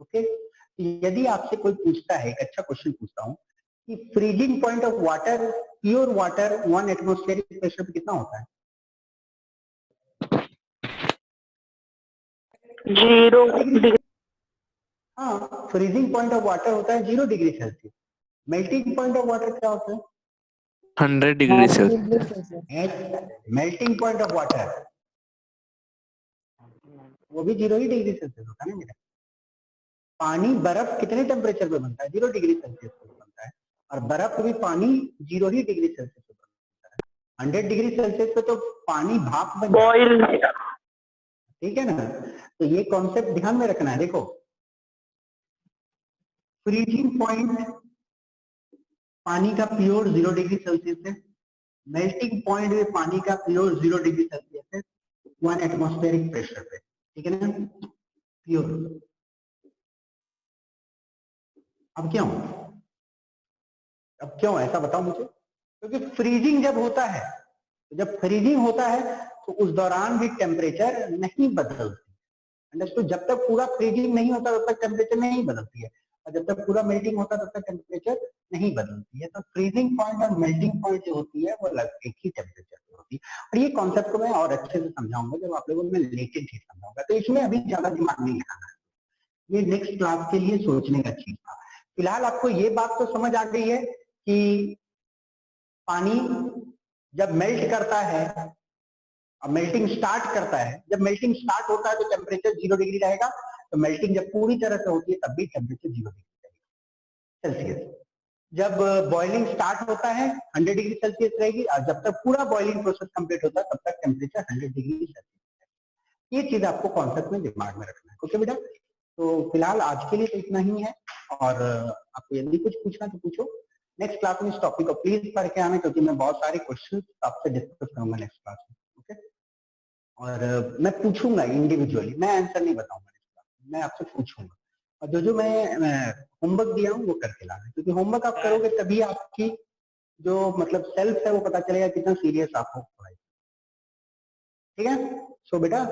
A: ओके, यदि आपसे कोई पूछता है, एक अच्छा क्वेश्चन पूछता हूँ कि freezing point of water, pure water 1 atmospheric pressure पे कितना होता है?
D: 0 डिग्री।
A: हाँ, फ्रीजिंग पॉइंट ऑफ वाटर होता है 0 degree Celsius. Melting point of water क्या होता है?
E: 100 degree Celsius.
A: Melting point of water वो भी 0 ही डिग्री सेल्सियस होता है ना मेरा। पानी, बर्फ कितने टेम्परेचर पे बनता है? 0 डिग्री सेल्सियस पे बनता है, और बर्फ भी पानी 0 ही डिग्री सेल्सियस पे बनता है। 100 डिग्री सेल्सियस पे तो पानी भाप बन जाता है, ठीक है ना। तो ये कॉन्सेप्ट ध्यान में रखना है। देखो, फ्रीजिंग पॉइंट पानी का प्योर 0 डिग्री सेल्सियस है, मेल्टिंग पॉइंट में पानी का प्योर 0 डिग्री सेल्सियस है 1 एटमॉस्फेरिक प्रेशर पे, ठीक है ना, प्योर। अब क्यों ऐसा बताओ मुझे? क्योंकि फ्रीजिंग जब होता है, जब फ्रीजिंग होता है तो उस दौरान भी टेम्परेचर नहीं बदलती। अंडरस्टूड? जब तक पूरा फ्रीजिंग नहीं होता तब तक टेम्परेचर नहीं बदलती है, और जब तक पूरा मेल्टिंग होता तब तक टेम्परेचर नहीं बदलती है। तो फ्रीजिंग पॉइंट और मेल्टिंग पॉइंट जो होती है वो अलग एक ही टेम्परेचर पे होती है। और ये कॉन्सेप्ट को मैं और अच्छे से समझाऊंगा जब आप लोगों को मैं लेटेंट ही समझाऊंगा, तो इसमें अभी ज्यादा दिमाग नहीं लगाना है, ये नेक्स्ट क्लास के लिए सोचने का चीज था। फिलहाल आपको ये बात तो समझ आ गई है कि पानी जब मेल्ट करता है और मेल्टिंग स्टार्ट करता है, जब मेल्टिंग स्टार्ट होता है तो टेम्परेचर 0 डिग्री रहेगा, तो मेल्टिंग जब पूरी तरह से होती है तब भी टेम्परेचर 0 डिग्री सेल्सियस। जब बॉइलिंग स्टार्ट होता है 100 डिग्री सेल्सियस रहेगी, और जब तक पूरा बॉइलिंग प्रोसेस कंप्लीट होता है तब तक टेम्परेचर 100 डिग्री सेल्सियस। ये चीज आपको कॉन्सेप्ट में दिमाग में रखना है। ओके बेटा, तो फिलहाल आज के लिए तो इतना ही है, और आपको यदि कुछ पूछना तो पूछो। नेक्स्ट क्लास में इस टॉपिक को प्लीज पढ़ के आना, क्योंकि मैं बहुत सारे क्वेश्चन आपसे डिस्कस करूंगा नेक्स्ट क्लास में। ओके, और मैं पूछूंगा इंडिविजुअली, मैं आंसर नहीं बताऊंगा नेक्स्ट क्लास में, मैं आपसे पूछूंगा, और जो मैं होमवर्क दिया हूँ वो करके लाना, क्योंकि होमवर्क आप करोगे तभी आपकी जो मतलब सेल्फ है वो पता चलेगा कितना सीरियस आप हो पढ़ाई। ठीक है, सो बेटा